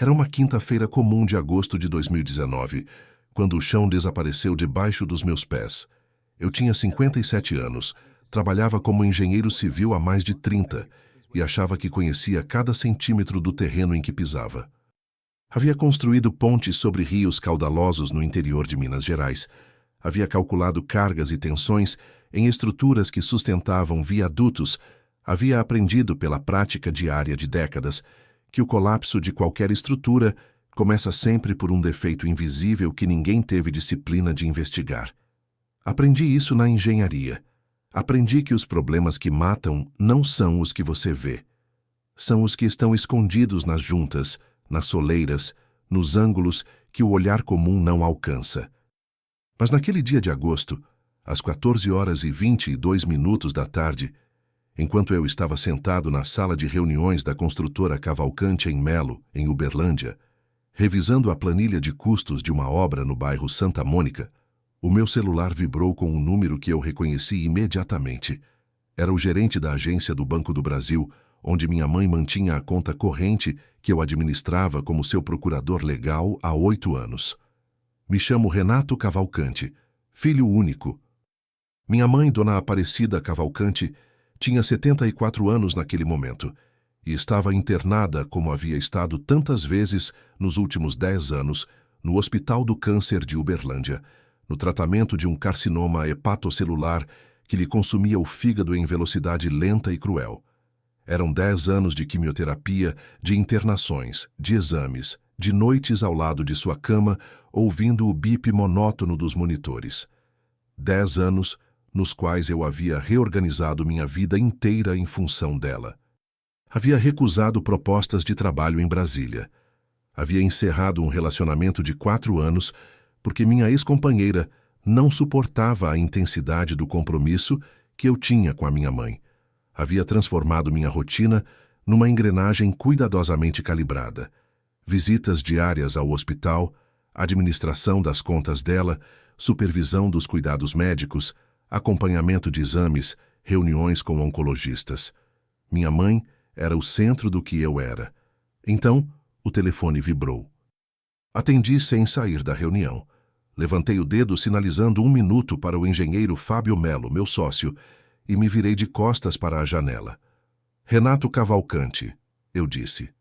Era uma quinta-feira comum de agosto de 2019, quando o chão desapareceu debaixo dos meus pés. Eu tinha 57 anos, trabalhava como engenheiro civil há mais de 30 e achava que conhecia cada centímetro do terreno em que pisava. Havia construído pontes sobre rios caudalosos no interior de Minas Gerais. Havia calculado cargas e tensões em estruturas que sustentavam viadutos. Havia aprendido pela prática diária de décadas que o colapso de qualquer estrutura começa sempre por um defeito invisível que ninguém teve disciplina de investigar. Aprendi isso na engenharia. Aprendi que os problemas que matam não são os que você vê. São os que estão escondidos nas juntas, nas soleiras, nos ângulos que o olhar comum não alcança. Mas naquele dia de agosto, às 14h22 da tarde, enquanto eu estava sentado na sala de reuniões da construtora Cavalcante em Melo, em Uberlândia, revisando a planilha de custos de uma obra no bairro Santa Mônica, o meu celular vibrou com um número que eu reconheci imediatamente. Era o gerente da agência do Banco do Brasil, onde minha mãe mantinha a conta corrente que eu administrava como seu procurador legal há 8 anos. Me chamo Renato Cavalcante, filho único. Minha mãe, Dona Aparecida Cavalcante, tinha 74 anos naquele momento e estava internada, como havia estado tantas vezes nos últimos 10 anos, no Hospital do Câncer de Uberlândia, no tratamento de um carcinoma hepatocelular que lhe consumia o fígado em velocidade lenta e cruel. Eram 10 anos de quimioterapia, de internações, de exames, de noites ao lado de sua cama, ouvindo o bip monótono dos monitores. 10 anos nos quais eu havia reorganizado minha vida inteira em função dela. Havia recusado propostas de trabalho em Brasília. Havia encerrado um relacionamento de 4 anos porque minha ex-companheira não suportava a intensidade do compromisso que eu tinha com a minha mãe. Havia transformado minha rotina numa engrenagem cuidadosamente calibrada. Visitas diárias ao hospital, administração das contas dela, supervisão dos cuidados médicos, acompanhamento de exames, reuniões com oncologistas. Minha mãe era o centro do que eu era. Então, o telefone vibrou. Atendi sem sair da reunião. Levantei o dedo sinalizando 1 minuto para o engenheiro Fábio Melo, meu sócio, e me virei de costas para a janela. Renato Cavalcante, eu disse.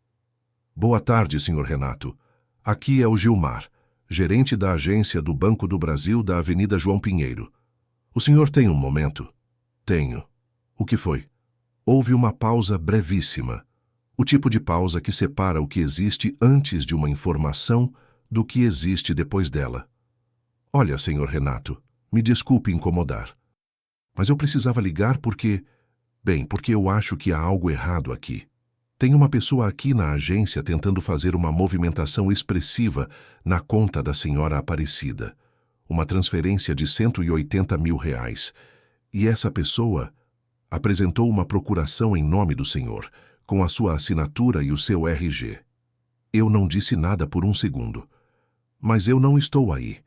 Boa tarde, senhor Renato. Aqui é o Gilmar, gerente da agência do Banco do Brasil da Avenida João Pinheiro. O senhor tem um momento? Tenho. O que foi? Houve uma pausa brevíssima. O tipo de pausa que separa o que existe antes de uma informação do que existe depois dela. Olha, senhor Renato, me desculpe incomodar. Mas eu precisava ligar porque eu acho que há algo errado aqui. Tem uma pessoa aqui na agência tentando fazer uma movimentação expressiva na conta da senhora Aparecida. Uma transferência de R$180 mil. E essa pessoa apresentou uma procuração em nome do senhor, com a sua assinatura e o seu RG. Eu não disse nada por 1 segundo. Mas eu não estou aí,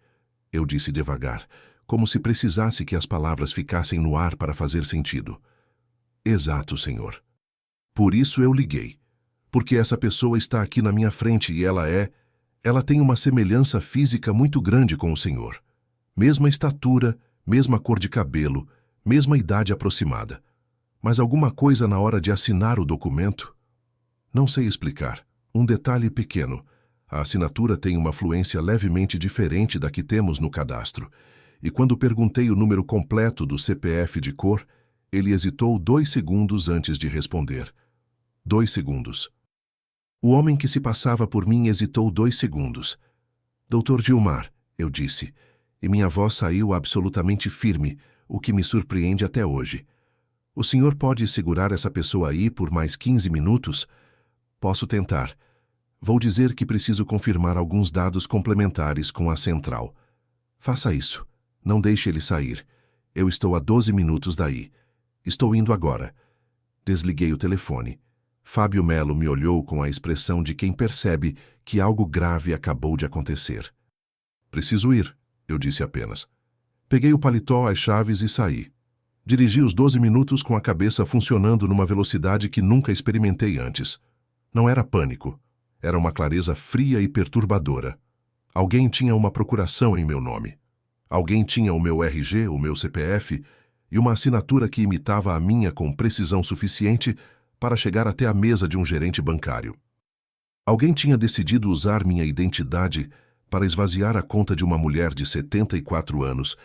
eu disse devagar, como se precisasse que as palavras ficassem no ar para fazer sentido. Exato, senhor. Por isso eu liguei. Porque essa pessoa está aqui na minha frente e ela tem uma semelhança física muito grande com o senhor. Mesma estatura, mesma cor de cabelo, mesma idade aproximada. Mas alguma coisa na hora de assinar o documento? Não sei explicar. Um detalhe pequeno. A assinatura tem uma fluência levemente diferente da que temos no cadastro. E quando perguntei o número completo do CPF de cor, ele hesitou 2 segundos antes de responder. 2 segundos. O homem que se passava por mim hesitou 2 segundos. Doutor Gilmar, eu disse, e minha voz saiu absolutamente firme, o que me surpreende até hoje. O senhor pode segurar essa pessoa aí por mais 15 minutos? Posso tentar. Vou dizer que preciso confirmar alguns dados complementares com a central. Faça isso. Não deixe ele sair. Eu estou a 12 minutos daí. Estou indo agora. Desliguei o telefone. Fábio Melo me olhou com a expressão de quem percebe que algo grave acabou de acontecer. Preciso ir, eu disse apenas. Peguei o paletó, as chaves e saí. Dirigi os 12 minutos com a cabeça funcionando numa velocidade que nunca experimentei antes. Não era pânico. Era uma clareza fria e perturbadora. Alguém tinha uma procuração em meu nome. Alguém tinha o meu RG, o meu CPF e uma assinatura que imitava a minha com precisão suficiente para chegar até a mesa de um gerente bancário. Alguém tinha decidido usar minha identidade para esvaziar a conta de uma mulher de 74 anos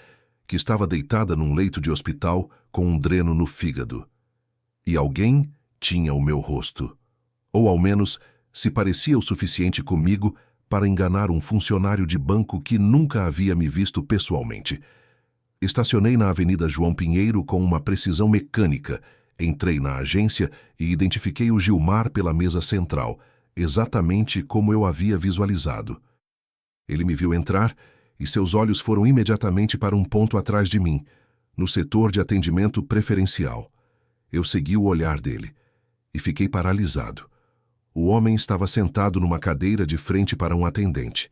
que estava deitada num leito de hospital com um dreno no fígado. E alguém tinha o meu rosto. Ou ao menos se parecia o suficiente comigo para enganar um funcionário de banco que nunca havia me visto pessoalmente. Estacionei na Avenida João Pinheiro com uma precisão mecânica, entrei na agência e identifiquei o Gilmar pela mesa central, exatamente como eu havia visualizado. Ele me viu entrar e seus olhos foram imediatamente para um ponto atrás de mim, no setor de atendimento preferencial. Eu segui o olhar dele e fiquei paralisado. O homem estava sentado numa cadeira de frente para um atendente.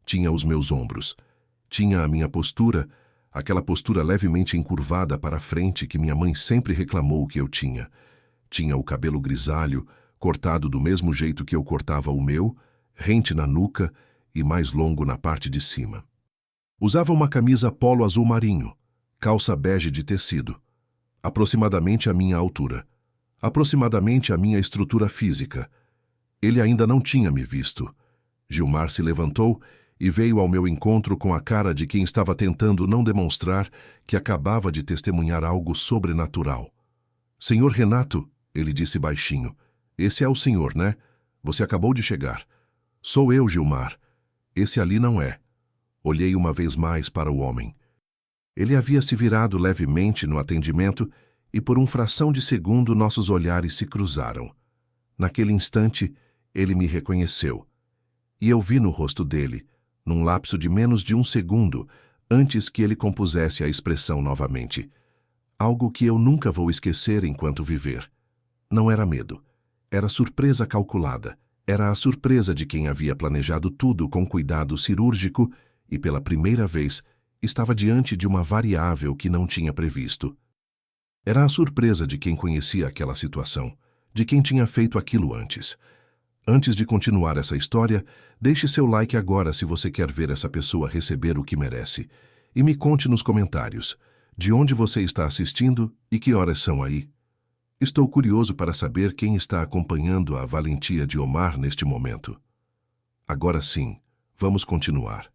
Tinha os meus ombros. Tinha a minha postura, aquela postura levemente encurvada para a frente que minha mãe sempre reclamou que eu tinha. Tinha o cabelo grisalho, cortado do mesmo jeito que eu cortava o meu, rente na nuca e mais longo na parte de cima. Usava uma camisa polo azul marinho, calça bege de tecido, aproximadamente a minha altura, aproximadamente a minha estrutura física. Ele ainda não tinha me visto. Gilmar se levantou e veio ao meu encontro com a cara de quem estava tentando não demonstrar que acabava de testemunhar algo sobrenatural. "Senhor Renato", ele disse baixinho, "esse é o senhor, né? Você acabou de chegar." "Sou eu, Gilmar. Esse ali não é." Olhei uma vez mais para o homem. Ele havia se virado levemente no atendimento e por uma fração de segundo nossos olhares se cruzaram. Naquele instante, ele me reconheceu. E eu vi no rosto dele, num lapso de menos de um segundo, antes que ele compusesse a expressão novamente. Algo que eu nunca vou esquecer enquanto viver. Não era medo. Era surpresa calculada. Era a surpresa de quem havia planejado tudo com cuidado cirúrgico e, pela primeira vez, estava diante de uma variável que não tinha previsto. Era a surpresa de quem conhecia aquela situação, de quem tinha feito aquilo antes. Antes de continuar essa história, deixe seu like agora se você quer ver essa pessoa receber o que merece. E me conte nos comentários de onde você está assistindo e que horas são aí. Estou curioso para saber quem está acompanhando a valentia de Omar neste momento. Agora sim, vamos continuar.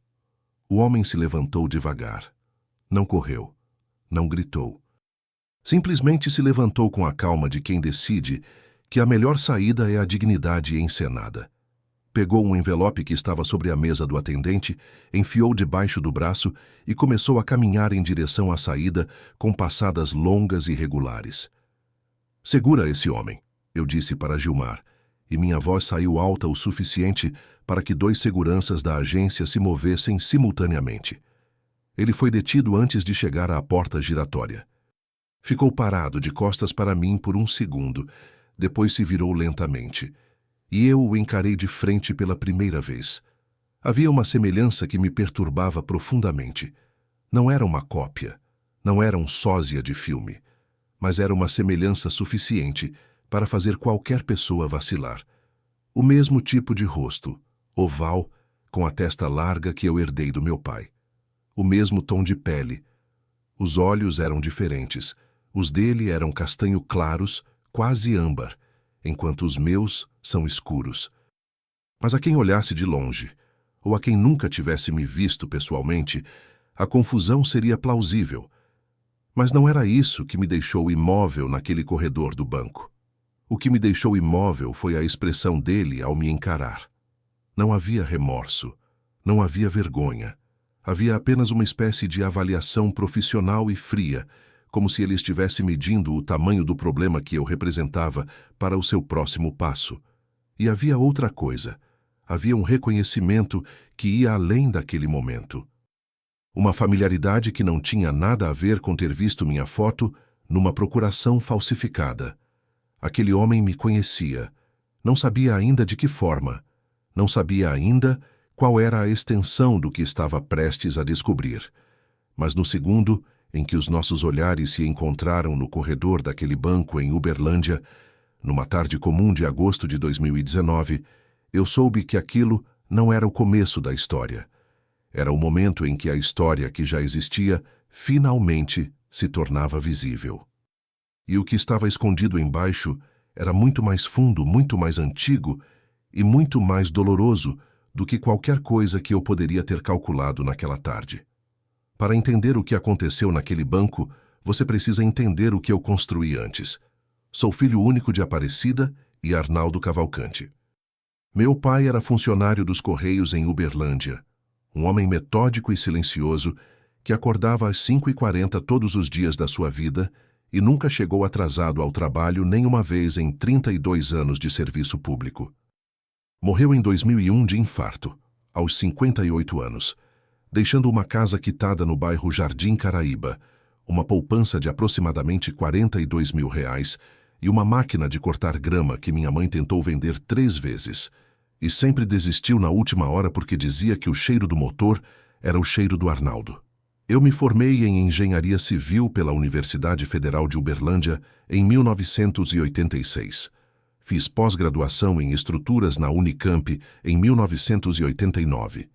O homem se levantou devagar. Não correu. Não gritou. Simplesmente se levantou com a calma de quem decide que a melhor saída é a dignidade encenada. Pegou um envelope que estava sobre a mesa do atendente, enfiou debaixo do braço e começou a caminhar em direção à saída com passadas longas e regulares. "Segura esse homem", eu disse para Gilmar, e minha voz saiu alta o suficiente para que 2 seguranças da agência se movessem simultaneamente. Ele foi detido antes de chegar à porta giratória. Ficou parado de costas para mim por um segundo, depois se virou lentamente, e eu o encarei de frente pela primeira vez. Havia uma semelhança que me perturbava profundamente. Não era uma cópia, não era um sósia de filme, mas era uma semelhança suficiente para fazer qualquer pessoa vacilar. O mesmo tipo de rosto, oval, com a testa larga que eu herdei do meu pai. O mesmo tom de pele. Os olhos eram diferentes. Os dele eram castanho claros, quase âmbar, enquanto os meus são escuros. Mas a quem olhasse de longe, ou a quem nunca tivesse me visto pessoalmente, a confusão seria plausível. Mas não era isso que me deixou imóvel naquele corredor do banco. O que me deixou imóvel foi a expressão dele ao me encarar. Não havia remorso, não havia vergonha. Havia apenas uma espécie de avaliação profissional e fria, como se ele estivesse medindo o tamanho do problema que eu representava para o seu próximo passo. E havia outra coisa. Havia um reconhecimento que ia além daquele momento. Uma familiaridade que não tinha nada a ver com ter visto minha foto numa procuração falsificada. Aquele homem me conhecia. Não sabia ainda de que forma. Não sabia ainda qual era a extensão do que estava prestes a descobrir. Mas no segundo em que os nossos olhares se encontraram no corredor daquele banco em Uberlândia, numa tarde comum de agosto de 2019, Eu soube que aquilo não era o começo da história. Era o momento em que a história que já existia finalmente se tornava visível. E o que estava escondido embaixo era muito mais fundo, muito mais antigo e muito mais doloroso do que qualquer coisa que eu poderia ter calculado naquela tarde. Para entender o que aconteceu naquele banco, você precisa entender o que eu construí antes. Sou filho único de Aparecida e Arnaldo Cavalcante. Meu pai era funcionário dos Correios em Uberlândia, um homem metódico e silencioso que acordava às 5h40 todos os dias da sua vida e nunca chegou atrasado ao trabalho nenhuma vez em 32 anos de serviço público. Morreu em 2001 de infarto, aos 58 anos, deixando uma casa quitada no bairro Jardim Caraíba, uma poupança de aproximadamente R$42 mil e uma máquina de cortar grama que minha mãe tentou vender 3 vezes, e sempre desistiu na última hora porque dizia que o cheiro do motor era o cheiro do Arnaldo. Eu me formei em Engenharia Civil pela Universidade Federal de Uberlândia em 1986. Fiz pós-graduação em Estruturas na Unicamp em 1989.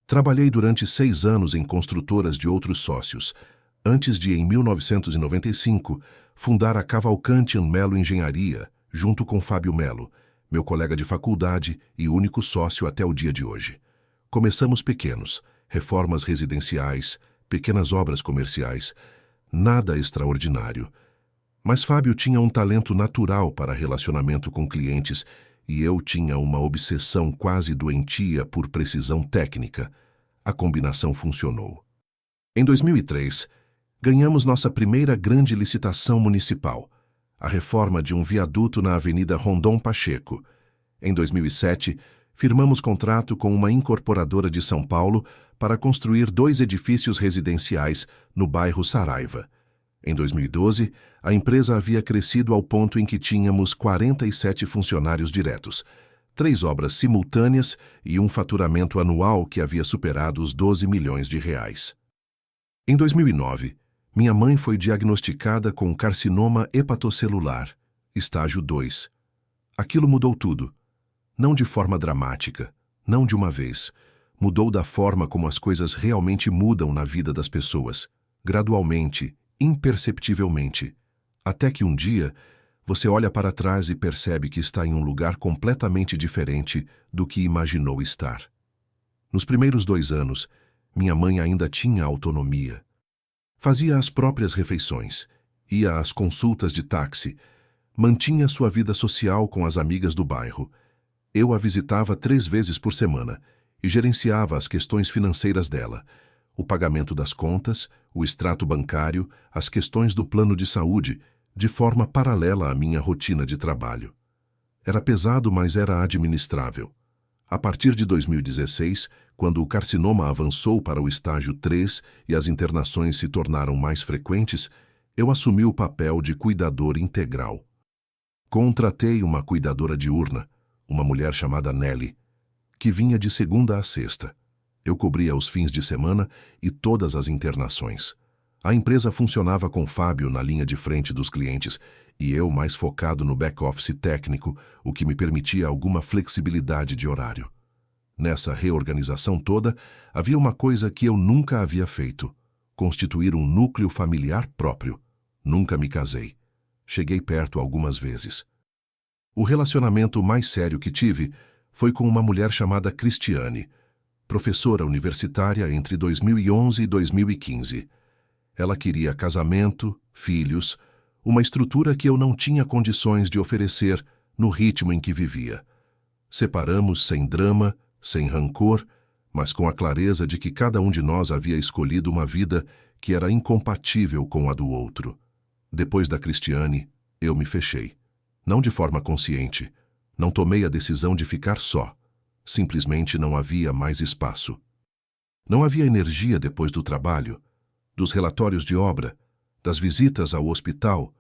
Trabalhei durante 6 anos em construtoras de outros sócios, antes de, em 1995, fundar a Cavalcante Melo Engenharia, junto com Fábio Melo, meu colega de faculdade e único sócio até o dia de hoje. Começamos pequenos, reformas residenciais, pequenas obras comerciais, nada extraordinário. Mas Fábio tinha um talento natural para relacionamento com clientes e eu tinha uma obsessão quase doentia por precisão técnica. A combinação funcionou. Em 2003, ganhamos nossa primeira grande licitação municipal, a reforma de um viaduto na Avenida Rondon Pacheco. Em 2007, firmamos contrato com uma incorporadora de São Paulo para construir 2 edifícios residenciais no bairro Saraiva. Em 2012, a empresa havia crescido ao ponto em que tínhamos 47 funcionários diretos, 3 obras simultâneas e um faturamento anual que havia superado os R$12 milhões. Em 2009, minha mãe foi diagnosticada com carcinoma hepatocelular, estágio 2. Aquilo mudou tudo. Não de forma dramática, não de uma vez. Mudou da forma como as coisas realmente mudam na vida das pessoas, gradualmente, imperceptivelmente, até que um dia você olha para trás e percebe que está em um lugar completamente diferente do que imaginou estar. Nos primeiros 2 anos, minha mãe ainda tinha autonomia. Fazia as próprias refeições, ia às consultas de táxi, mantinha sua vida social com as amigas do bairro. Eu a visitava 3 vezes por semana e gerenciava as questões financeiras dela, o pagamento das contas, o extrato bancário, as questões do plano de saúde, de forma paralela à minha rotina de trabalho. Era pesado, mas era administrável. A partir de 2016, quando o carcinoma avançou para o estágio 3 e as internações se tornaram mais frequentes, eu assumi o papel de cuidador integral. Contratei uma cuidadora diurna, uma mulher chamada Nelly, que vinha de segunda a sexta. Eu cobria os fins de semana e todas as internações. A empresa funcionava com Fábio na linha de frente dos clientes e eu mais focado no back-office técnico, o que me permitia alguma flexibilidade de horário. Nessa reorganização toda, havia uma coisa que eu nunca havia feito: constituir um núcleo familiar próprio. Nunca me casei. Cheguei perto algumas vezes. O relacionamento mais sério que tive foi com uma mulher chamada Cristiane, professora universitária entre 2011 e 2015. Ela queria casamento, filhos, uma estrutura que eu não tinha condições de oferecer no ritmo em que vivia. Separamos sem drama, sem rancor, mas com a clareza de que cada um de nós havia escolhido uma vida que era incompatível com a do outro. Depois da Cristiane, eu me fechei. Não de forma consciente. Não tomei a decisão de ficar só. Simplesmente não havia mais espaço. Não havia energia depois do trabalho, dos relatórios de obra, das visitas ao hospital,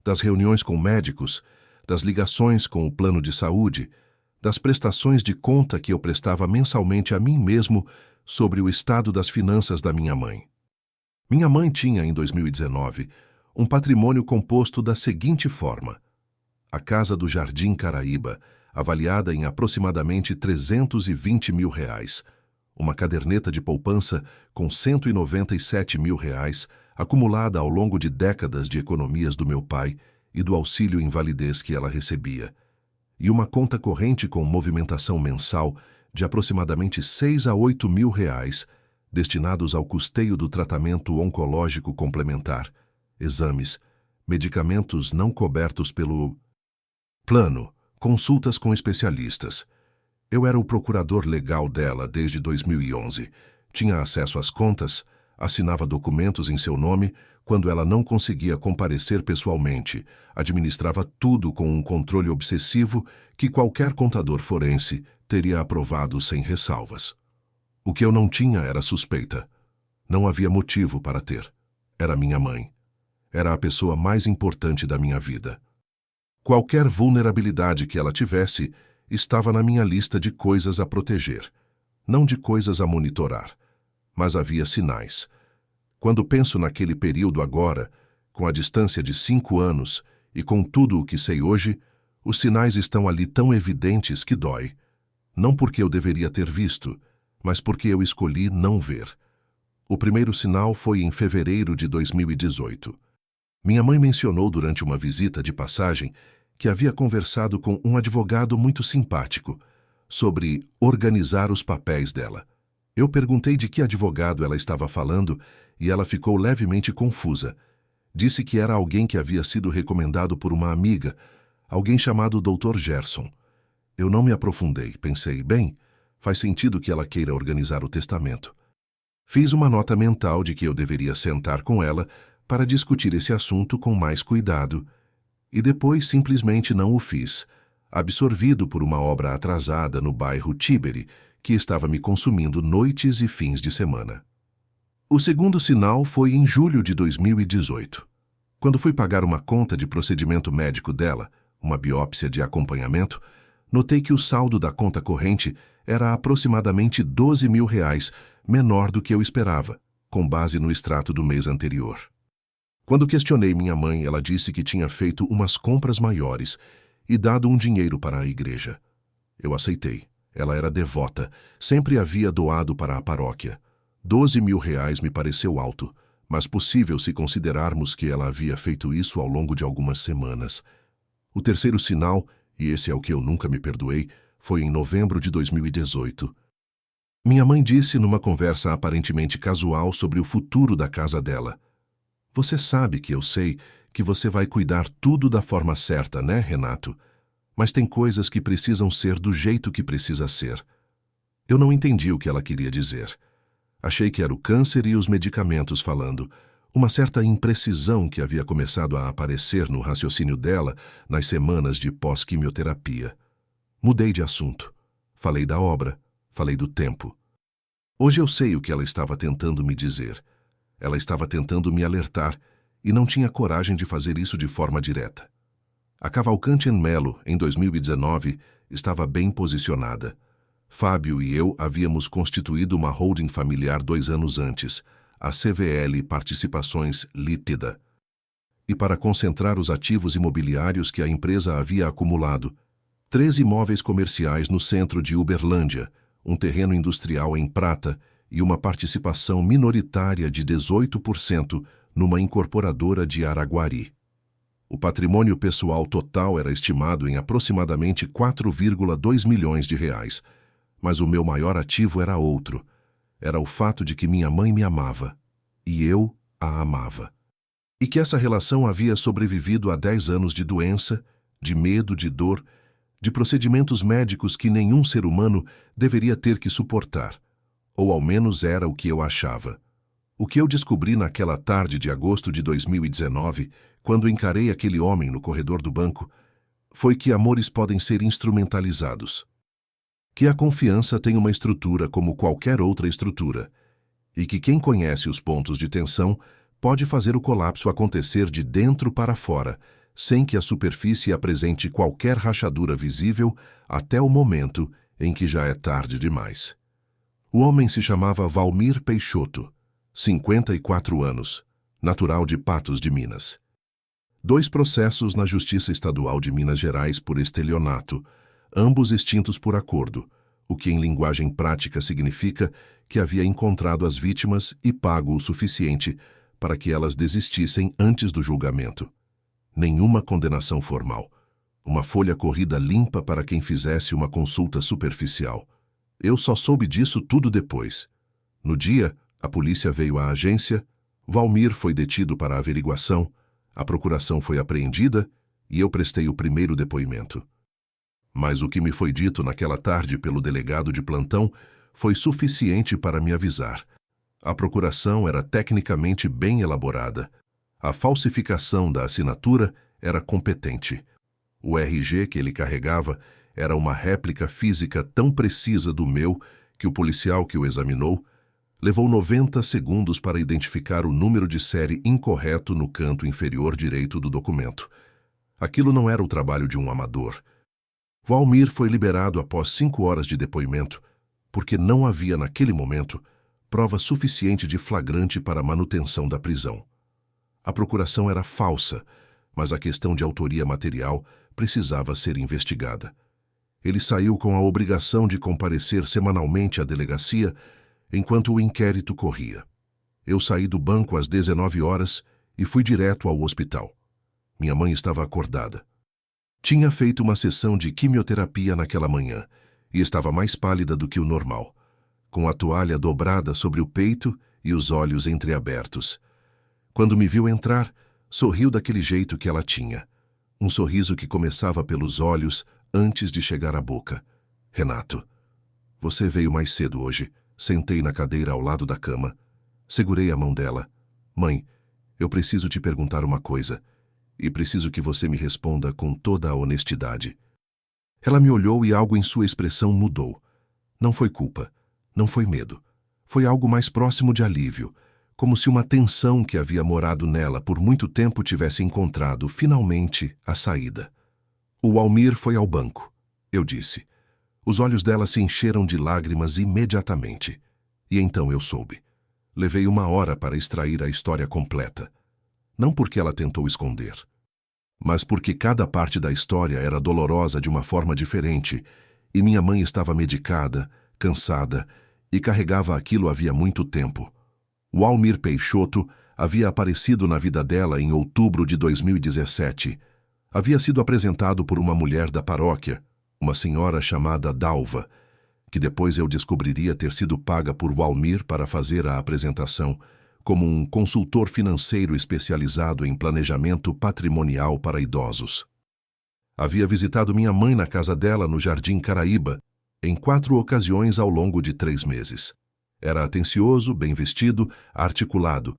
das reuniões com médicos, das ligações com o plano de saúde, das prestações de conta que eu prestava mensalmente a mim mesmo sobre o estado das finanças da minha mãe. Minha mãe tinha, em 2019, um patrimônio composto da seguinte forma: a casa do Jardim Caraíba, avaliada em aproximadamente R$320 mil, uma caderneta de poupança com R$197 mil, acumulada ao longo de décadas de economias do meu pai e do auxílio invalidez que ela recebia, e uma conta corrente com movimentação mensal de aproximadamente R$6 a R$8 mil, destinados ao custeio do tratamento oncológico complementar, exames, medicamentos não cobertos pelo plano, consultas com especialistas. Eu era o procurador legal dela desde 2011. Tinha acesso às contas, assinava documentos em seu nome quando ela não conseguia comparecer pessoalmente, administrava tudo com um controle obsessivo que qualquer contador forense teria aprovado sem ressalvas. O que eu não tinha era suspeita. Não havia motivo para ter. Era minha mãe. Era a pessoa mais importante da minha vida. Qualquer vulnerabilidade que ela tivesse estava na minha lista de coisas a proteger, não de coisas a monitorar. Mas havia sinais. Quando penso naquele período agora, com a distância de 5 anos e com tudo o que sei hoje, os sinais estão ali tão evidentes que dói. Não porque eu deveria ter visto, mas porque eu escolhi não ver. O primeiro sinal foi em fevereiro de 2018. Minha mãe mencionou durante uma visita de passagem que havia conversado com um advogado muito simpático sobre organizar os papéis dela. Eu perguntei de que advogado ela estava falando e ela ficou levemente confusa. Disse que era alguém que havia sido recomendado por uma amiga, alguém chamado Dr. Gerson. Eu não me aprofundei, pensei, bem, faz sentido que ela queira organizar o testamento. Fiz uma nota mental de que eu deveria sentar com ela para discutir esse assunto com mais cuidado, e depois simplesmente não o fiz, absorvido por uma obra atrasada no bairro Tiberi, que estava me consumindo noites e fins de semana. O segundo sinal foi em julho de 2018. Quando fui pagar uma conta de procedimento médico dela, uma biópsia de acompanhamento, notei que o saldo da conta corrente era aproximadamente R$12 mil, menor do que eu esperava, com base no extrato do mês anterior. Quando questionei minha mãe, ela disse que tinha feito umas compras maiores e dado um dinheiro para a igreja. Eu aceitei. Ela era devota, sempre havia doado para a paróquia. R$12 mil me pareceu alto, mas possível se considerarmos que ela havia feito isso ao longo de algumas semanas. O terceiro sinal, e esse é o que eu nunca me perdoei, foi em novembro de 2018. Minha mãe disse numa conversa aparentemente casual sobre o futuro da casa dela: "Você sabe que eu sei que você vai cuidar tudo da forma certa, né, Renato? Mas tem coisas que precisam ser do jeito que precisa ser." Eu não entendi o que ela queria dizer. Achei que era o câncer e os medicamentos falando, uma certa imprecisão que havia começado a aparecer no raciocínio dela nas semanas de pós-quimioterapia. Mudei de assunto. Falei da obra, falei do tempo. Hoje eu sei o que ela estava tentando me dizer. Ela estava tentando me alertar e não tinha coragem de fazer isso de forma direta. A Cavalcante Melo, em 2019, estava bem posicionada. Fábio e eu havíamos constituído uma holding familiar 2 anos antes, a CVL Participações Lítida. E para concentrar os ativos imobiliários que a empresa havia acumulado, 3 imóveis comerciais no centro de Uberlândia, um terreno industrial em prata e uma participação minoritária de 18% numa incorporadora de Araguari. O patrimônio pessoal total era estimado em aproximadamente R$4,2 milhões, mas o meu maior ativo era outro. Era o fato de que minha mãe me amava, e eu a amava. E que essa relação havia sobrevivido a 10 anos de doença, de medo, de dor, de procedimentos médicos que nenhum ser humano deveria ter que suportar, ou ao menos era o que eu achava. O que eu descobri naquela tarde de agosto de 2019, quando encarei aquele homem no corredor do banco, foi que amores podem ser instrumentalizados. Que a confiança tem uma estrutura como qualquer outra estrutura, e que quem conhece os pontos de tensão pode fazer o colapso acontecer de dentro para fora, sem que a superfície apresente qualquer rachadura visível até o momento em que já é tarde demais. O homem se chamava Valmir Peixoto, 54 anos, natural de Patos de Minas. 2 processos na Justiça Estadual de Minas Gerais por estelionato, ambos extintos por acordo, o que em linguagem prática significa que havia encontrado as vítimas e pago o suficiente para que elas desistissem antes do julgamento. Nenhuma condenação formal. Uma folha corrida limpa para quem fizesse uma consulta superficial. Eu só soube disso tudo depois. No dia, a polícia veio à agência, Valmir foi detido para averiguação, a procuração foi apreendida e eu prestei o primeiro depoimento. Mas o que me foi dito naquela tarde pelo delegado de plantão foi suficiente para me avisar. A procuração era tecnicamente bem elaborada. A falsificação da assinatura era competente. O RG que ele carregava era uma réplica física tão precisa do meu que o policial que o examinou levou 90 segundos para identificar o número de série incorreto no canto inferior direito do documento. Aquilo não era o trabalho de um amador. Valmir foi liberado após 5 horas de depoimento, porque não havia naquele momento prova suficiente de flagrante para a manutenção da prisão. A procuração era falsa, mas a questão de autoria material precisava ser investigada. Ele saiu com a obrigação de comparecer semanalmente à delegacia enquanto o inquérito corria. Eu saí do banco às 19 horas e fui direto ao hospital. Minha mãe estava acordada. Tinha feito uma sessão de quimioterapia naquela manhã e estava mais pálida do que o normal, com a toalha dobrada sobre o peito e os olhos entreabertos. Quando me viu entrar, sorriu daquele jeito que ela tinha. Um sorriso que começava pelos olhos antes de chegar à boca. Renato, você veio mais cedo hoje. Sentei na cadeira ao lado da cama. Segurei a mão dela. Mãe, eu preciso te perguntar uma coisa. E preciso que você me responda com toda a honestidade. Ela me olhou e algo em sua expressão mudou. Não foi culpa. Não foi medo. Foi algo mais próximo de alívio, como se uma tensão que havia morado nela por muito tempo tivesse encontrado, finalmente, a saída. O Valmir foi ao banco, eu disse. Os olhos dela se encheram de lágrimas imediatamente. E então eu soube. Levei 1 hora para extrair a história completa. Não porque ela tentou esconder, mas porque cada parte da história era dolorosa de uma forma diferente, e minha mãe estava medicada, cansada, e carregava aquilo havia muito tempo. O Valmir Peixoto havia aparecido na vida dela em outubro de 2017. Havia sido apresentado por uma mulher da paróquia, uma senhora chamada Dalva, que depois eu descobriria ter sido paga por Valmir para fazer a apresentação, como um consultor financeiro especializado em planejamento patrimonial para idosos. Havia visitado minha mãe na casa dela no Jardim Caraíba, em 4 ocasiões ao longo de 3 meses. Era atencioso, bem vestido, articulado.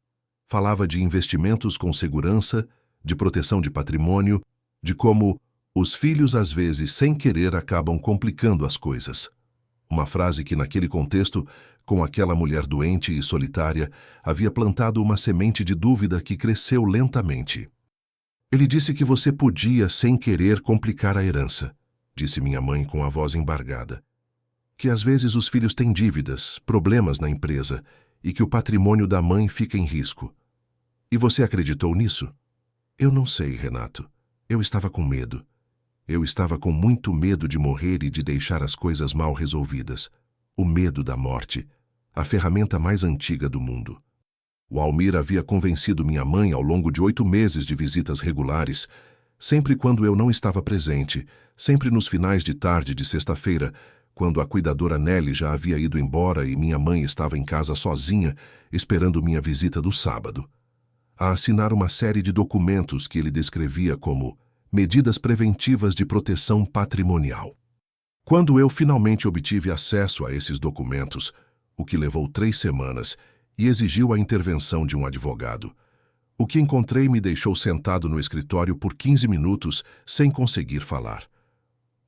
Falava de investimentos com segurança, de proteção de patrimônio, de como os filhos às vezes sem querer acabam complicando as coisas. Uma frase que naquele contexto, com aquela mulher doente e solitária, havia plantado uma semente de dúvida que cresceu lentamente. Ele disse que você podia, sem querer, complicar a herança, disse minha mãe com a voz embargada. Que às vezes os filhos têm dívidas, problemas na empresa, e que o patrimônio da mãe fica em risco. E você acreditou nisso? Eu não sei, Renato. Eu estava com medo. Eu estava com muito medo de morrer e de deixar as coisas mal resolvidas. O medo da morte, a ferramenta mais antiga do mundo. O Valmir havia convencido minha mãe ao longo de 8 meses de visitas regulares, sempre quando eu não estava presente, sempre nos finais de tarde de sexta-feira, quando a cuidadora Nelly já havia ido embora e minha mãe estava em casa sozinha, esperando minha visita do sábado, a assinar uma série de documentos que ele descrevia como medidas preventivas de proteção patrimonial. Quando eu finalmente obtive acesso a esses documentos, o que levou 3 semanas, e exigiu a intervenção de um advogado, o que encontrei me deixou sentado no escritório por 15 minutos sem conseguir falar.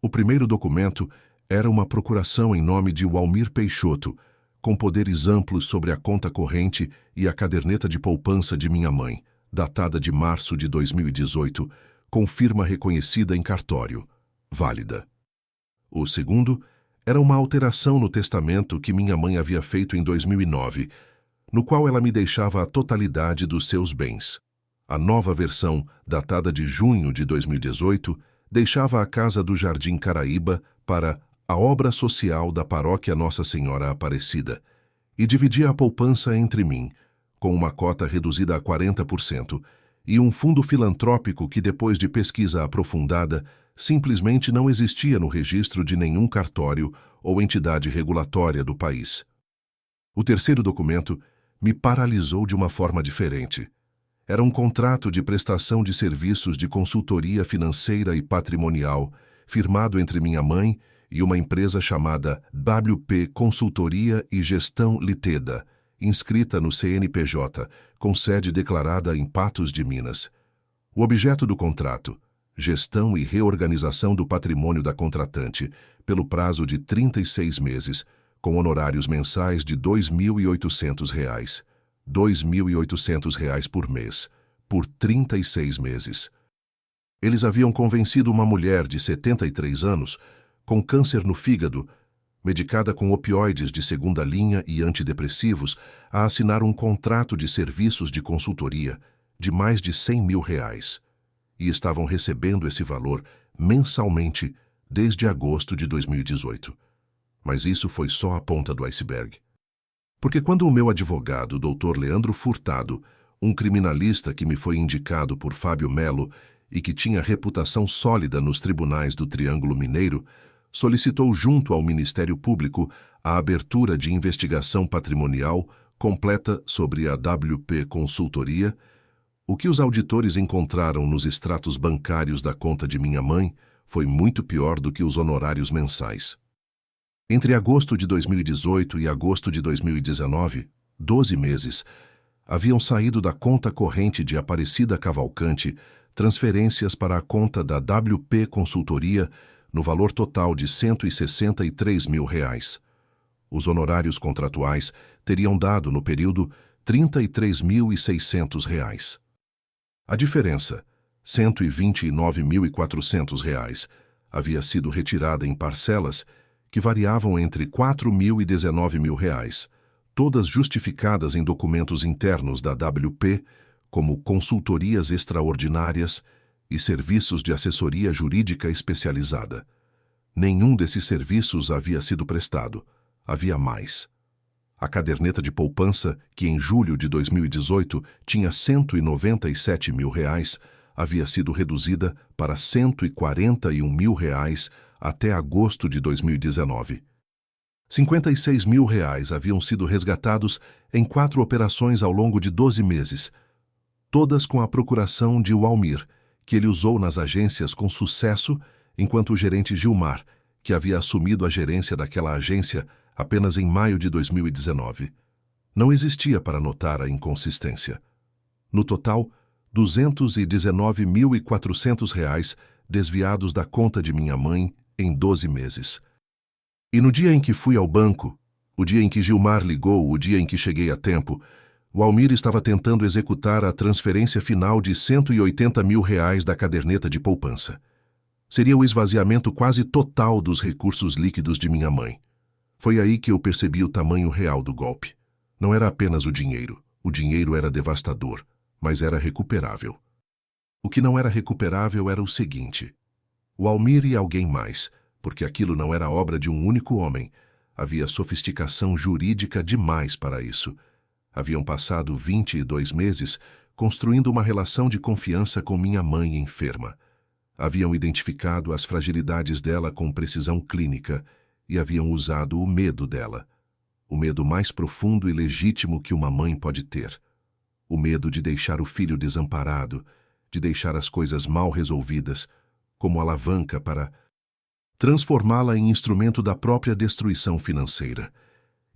O primeiro documento era uma procuração em nome de Valmir Peixoto, com poderes amplos sobre a conta corrente e a caderneta de poupança de minha mãe, datada de março de 2018, com firma reconhecida em cartório, válida. O segundo era uma alteração no testamento que minha mãe havia feito em 2009, no qual ela me deixava a totalidade dos seus bens. A nova versão, datada de junho de 2018, deixava a casa do Jardim Caraíba para a obra social da Paróquia Nossa Senhora Aparecida e dividia a poupança entre mim, com uma cota reduzida a 40%, e um fundo filantrópico que, depois de pesquisa aprofundada, simplesmente não existia no registro de nenhum cartório ou entidade regulatória do país. O terceiro documento me paralisou de uma forma diferente. Era um contrato de prestação de serviços de consultoria financeira e patrimonial, firmado entre minha mãe e uma empresa chamada WP Consultoria e Gestão Liteda, inscrita no CNPJ, com sede declarada em Patos de Minas. O objeto do contrato: gestão e reorganização do patrimônio da contratante, pelo prazo de 36 meses, com honorários mensais de R$ 2.800, R$ 2.800 por mês, por 36 meses. Eles haviam convencido uma mulher de 73 anos, com câncer no fígado, medicada com opioides de segunda linha e antidepressivos, a assinar um contrato de serviços de consultoria de mais de R$ 100.000, e estavam recebendo esse valor mensalmente desde agosto de 2018. Mas isso foi só a ponta do iceberg. Porque quando o meu advogado, Dr. Leandro Furtado, um criminalista que me foi indicado por Fábio Melo e que tinha reputação sólida nos tribunais do Triângulo Mineiro, solicitou junto ao Ministério Público a abertura de investigação patrimonial completa sobre a WP Consultoria, o que os auditores encontraram nos extratos bancários da conta de minha mãe foi muito pior do que os honorários mensais. Entre agosto de 2018 e agosto de 2019, 12 meses, haviam saído da conta corrente de Aparecida Cavalcante transferências para a conta da WP Consultoria no valor total de R$ 163.000. Os honorários contratuais teriam dado, no período, R$ 33.600. A diferença, R$ 129.400, havia sido retirada em parcelas que variavam entre R$ 4.000 e R$ 19.000, todas justificadas em documentos internos da WP como consultorias extraordinárias e serviços de assessoria jurídica especializada. Nenhum desses serviços havia sido prestado. Havia mais. A caderneta de poupança, que em julho de 2018 tinha R$ 197.000, havia sido reduzida para R$ 141.000 até agosto de 2019. R$ 56.000 haviam sido resgatados em 4 operações ao longo de 12 meses, todas com a procuração de Walmir, que ele usou nas agências com sucesso, enquanto o gerente Gilmar, que havia assumido a gerência daquela agência apenas em maio de 2019. Não existia para notar a inconsistência. No total, R$ 219.400 desviados da conta de minha mãe em 12 meses. E no dia em que fui ao banco, o dia em que Gilmar ligou, o dia em que cheguei a tempo, o Almir estava tentando executar a transferência final de R$ 180.000 da caderneta de poupança. Seria o esvaziamento quase total dos recursos líquidos de minha mãe. Foi aí que eu percebi o tamanho real do golpe. Não era apenas o dinheiro era devastador, mas era recuperável. O que não era recuperável era o seguinte: o Almir e alguém mais, porque aquilo não era obra de um único homem, havia sofisticação jurídica demais para isso. Haviam passado 22 meses construindo uma relação de confiança com minha mãe enferma. Haviam identificado as fragilidades dela com precisão clínica e haviam usado o medo dela, o medo mais profundo e legítimo que uma mãe pode ter. O medo de deixar o filho desamparado, de deixar as coisas mal resolvidas, como alavanca para transformá-la em instrumento da própria destruição financeira.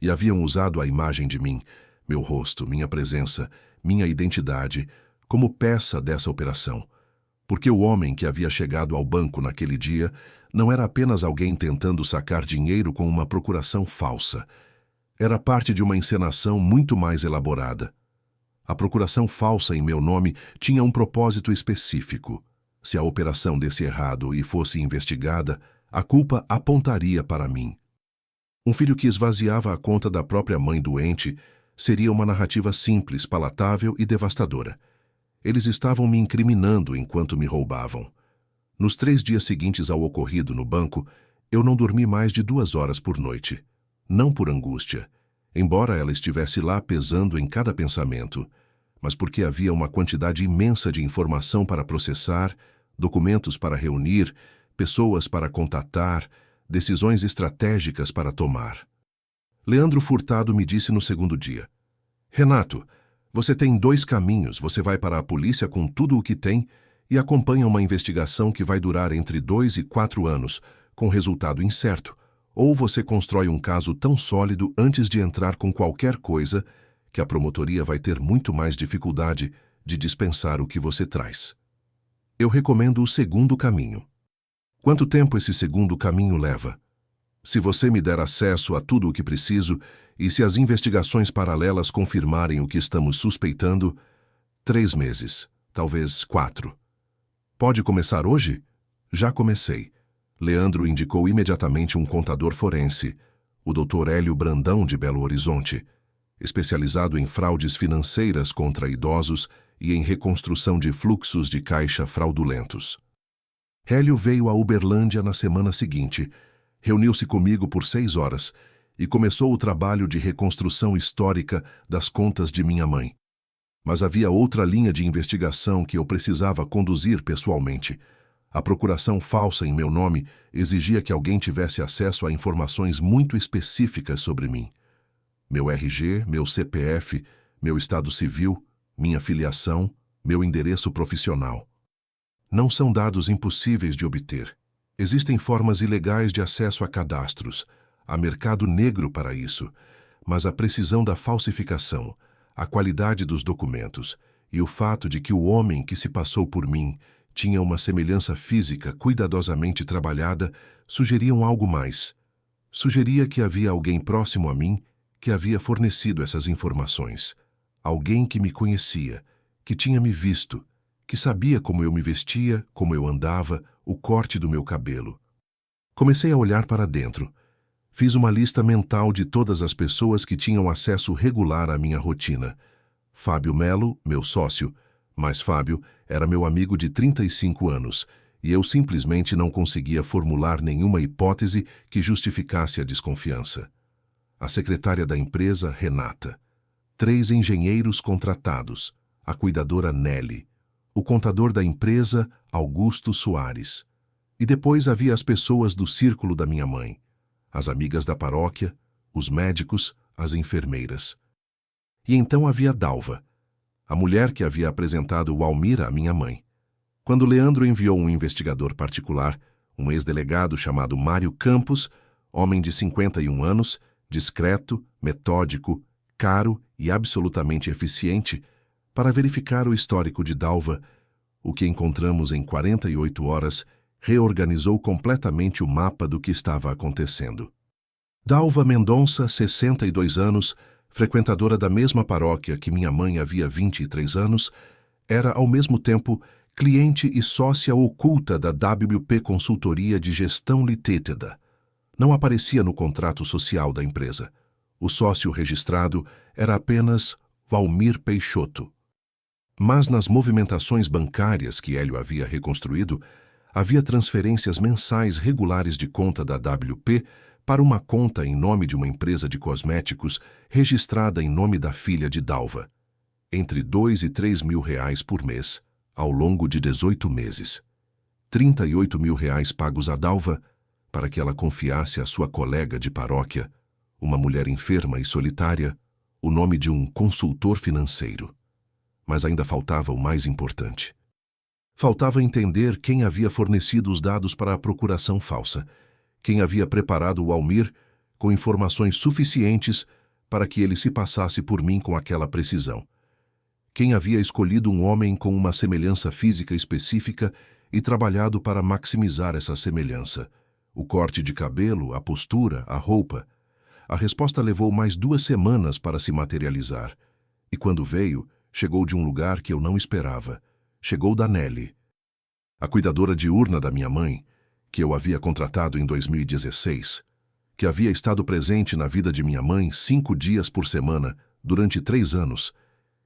E haviam usado a imagem de mim, meu rosto, minha presença, minha identidade, como peça dessa operação. Porque o homem que havia chegado ao banco naquele dia não era apenas alguém tentando sacar dinheiro com uma procuração falsa. Era parte de uma encenação muito mais elaborada. A procuração falsa em meu nome tinha um propósito específico. Se a operação desse errado e fosse investigada, a culpa apontaria para mim. Um filho que esvaziava a conta da própria mãe doente seria uma narrativa simples, palatável e devastadora. Eles estavam me incriminando enquanto me roubavam. Nos 3 dias seguintes ao ocorrido no banco, Eu não dormi mais de 2 horas por noite. Não por angústia, embora ela estivesse lá pesando em cada pensamento, mas porque havia uma quantidade imensa de informação para processar, documentos para reunir, pessoas para contatar, decisões estratégicas para tomar. Leandro Furtado me disse no segundo dia: Renato, você tem 2 caminhos. Você vai para a polícia com tudo o que tem e acompanha uma investigação que vai durar entre 2 e 4 anos, com resultado incerto, ou você constrói um caso tão sólido antes de entrar com qualquer coisa que a promotoria vai ter muito mais dificuldade de dispensar o que você traz. Eu recomendo o segundo caminho. Quanto tempo esse segundo caminho leva? Se você me der acesso a tudo o que preciso e se as investigações paralelas confirmarem o que estamos suspeitando, 3 meses, talvez 4. Pode começar hoje? Já comecei. Leandro indicou imediatamente um contador forense, o Dr. Hélio Brandão de Belo Horizonte, especializado em fraudes financeiras contra idosos e em reconstrução de fluxos de caixa fraudulentos. Hélio veio a Uberlândia na semana seguinte, reuniu-se comigo por 6 horas e começou o trabalho de reconstrução histórica das contas de minha mãe. Mas havia outra linha de investigação que eu precisava conduzir pessoalmente. A procuração falsa em meu nome exigia que alguém tivesse acesso a informações muito específicas sobre mim. Meu RG, meu CPF, meu estado civil, minha filiação, meu endereço profissional. Não são dados impossíveis de obter. Existem formas ilegais de acesso a cadastros. Há mercado negro para isso, mas a precisão da falsificação, a qualidade dos documentos e o fato de que o homem que se passou por mim tinha uma semelhança física cuidadosamente trabalhada sugeriam algo mais. Sugeria que havia alguém próximo a mim que havia fornecido essas informações. Alguém que me conhecia, que tinha me visto, que sabia como eu me vestia, como eu andava, o corte do meu cabelo. Comecei a olhar para dentro. Fiz uma lista mental de todas as pessoas que tinham acesso regular à minha rotina. Fábio Melo, meu sócio, mas Fábio era meu amigo de 35 anos, e eu simplesmente não conseguia formular nenhuma hipótese que justificasse a desconfiança. A secretária da empresa, Renata. 3 engenheiros contratados, a cuidadora Nelly, o contador da empresa, Augusto Soares. E depois havia as pessoas do círculo da minha mãe, as amigas da paróquia, os médicos, as enfermeiras. E então havia Dalva, a mulher que havia apresentado o Almir à minha mãe. Quando Leandro enviou um investigador particular, um ex-delegado chamado Mário Campos, homem de 51 anos, discreto, metódico, caro e absolutamente eficiente, para verificar o histórico de Dalva, o que encontramos em 48 horas reorganizou completamente o mapa do que estava acontecendo. Dalva Mendonça, 62 anos, frequentadora da mesma paróquia que minha mãe havia 23 anos, era ao mesmo tempo cliente e sócia oculta da WP Consultoria de Gestão Limitada. Não aparecia no contrato social da empresa. O sócio registrado era apenas Valmir Peixoto. Mas nas movimentações bancárias que Hélio havia reconstruído, havia transferências mensais regulares de conta da WP para uma conta em nome de uma empresa de cosméticos registrada em nome da filha de Dalva, entre 2 e 3 mil reais por mês, ao longo de 18 meses. 38 mil reais pagos a Dalva para que ela confiasse à sua colega de paróquia, uma mulher enferma e solitária, o nome de um consultor financeiro. Mas ainda faltava o mais importante. Faltava entender quem havia fornecido os dados para a procuração falsa, quem havia preparado o Almir com informações suficientes para que ele se passasse por mim com aquela precisão. Quem havia escolhido um homem com uma semelhança física específica e trabalhado para maximizar essa semelhança. O corte de cabelo, a postura, a roupa. A resposta levou mais 2 semanas para se materializar. E quando veio, chegou de um lugar que eu não esperava. Chegou da Nelly, a cuidadora diurna da minha mãe, que eu havia contratado em 2016, que havia estado presente na vida de minha mãe 5 dias por semana durante 3 anos,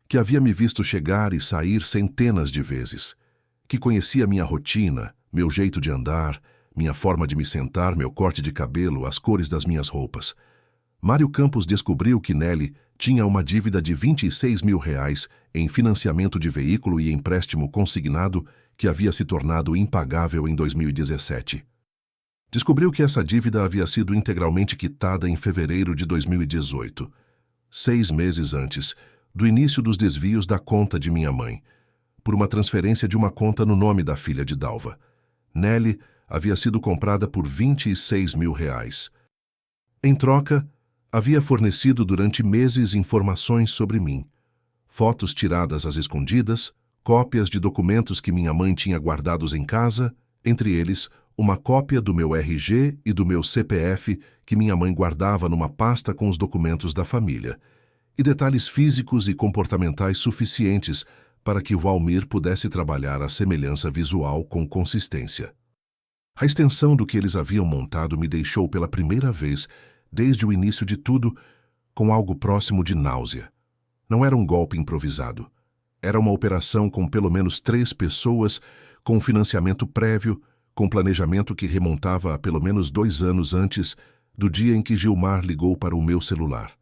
que havia me visto chegar e sair centenas de vezes, que conhecia minha rotina, meu jeito de andar, minha forma de me sentar, meu corte de cabelo, as cores das minhas roupas. Mário Campos descobriu que Nelly tinha uma dívida de R$ 26 mil em financiamento de veículo e empréstimo consignado que havia se tornado impagável em 2017. Descobriu que essa dívida havia sido integralmente quitada em fevereiro de 2018, 6 meses antes do início dos desvios da conta de minha mãe, por uma transferência de uma conta no nome da filha de Dalva. Nelly havia sido comprada por R$ 26 mil. Em troca, havia fornecido durante meses informações sobre mim, fotos tiradas às escondidas, cópias de documentos que minha mãe tinha guardados em casa, entre eles uma cópia do meu RG e do meu CPF que minha mãe guardava numa pasta com os documentos da família, e detalhes físicos e comportamentais suficientes para que Valmir pudesse trabalhar a semelhança visual com consistência. A extensão do que eles haviam montado me deixou pela primeira vez, desde o início de tudo, com algo próximo de náusea. Não era um golpe improvisado. Era uma operação com pelo menos 3 pessoas, com financiamento prévio, com planejamento que remontava a pelo menos 2 anos antes do dia em que Gilmar ligou para o meu celular.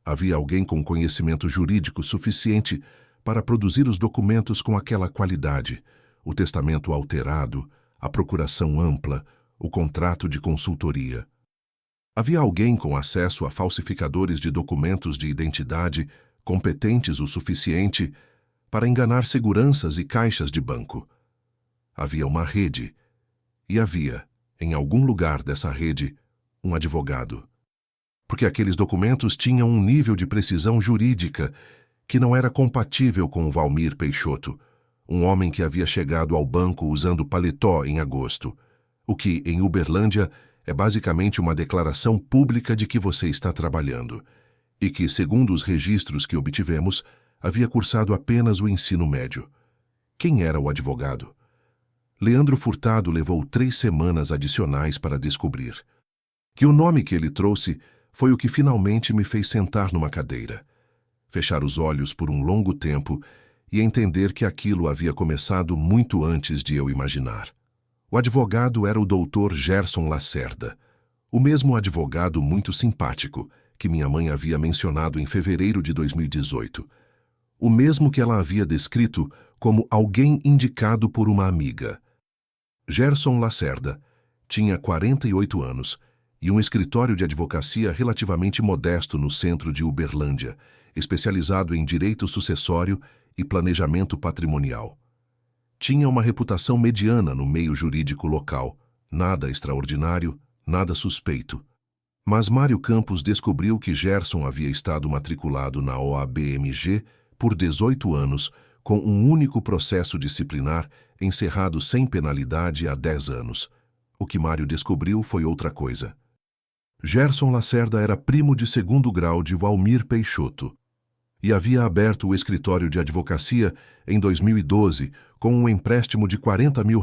Havia alguém com conhecimento jurídico suficiente para produzir os documentos com aquela qualidade, o testamento alterado, a procuração ampla, o contrato de consultoria. Havia alguém com acesso a falsificadores de documentos de identidade competentes o suficiente para enganar seguranças e caixas de banco. Havia uma rede, e havia, em algum lugar dessa rede, um advogado. Porque aqueles documentos tinham um nível de precisão jurídica que não era compatível com o Valmir Peixoto, um homem que havia chegado ao banco usando paletó em agosto, o que, em Uberlândia, é basicamente uma declaração pública de que você está trabalhando, e que, segundo os registros que obtivemos, havia cursado apenas o ensino médio. Quem era o advogado? Leandro Furtado levou 3 semanas adicionais para descobrir. Que o nome que ele trouxe foi o que finalmente me fez sentar numa cadeira, fechar os olhos por um longo tempo e entender que aquilo havia começado muito antes de eu imaginar. O advogado era o Dr. Gerson Lacerda, o mesmo advogado muito simpático que minha mãe havia mencionado em fevereiro de 2018, o mesmo que ela havia descrito como alguém indicado por uma amiga. Gerson Lacerda tinha 48 anos e um escritório de advocacia relativamente modesto no centro de Uberlândia, especializado em direito sucessório e planejamento patrimonial. Tinha uma reputação mediana no meio jurídico local, nada extraordinário, nada suspeito. Mas Mário Campos descobriu que Gerson havia estado matriculado na OAB-MG por 18 anos, com um único processo disciplinar encerrado sem penalidade há 10 anos. O que Mário descobriu foi outra coisa. Gerson Lacerda era primo de 2º grau de Valmir Peixoto e havia aberto o escritório de advocacia em 2012 com um empréstimo de R$ 40 mil,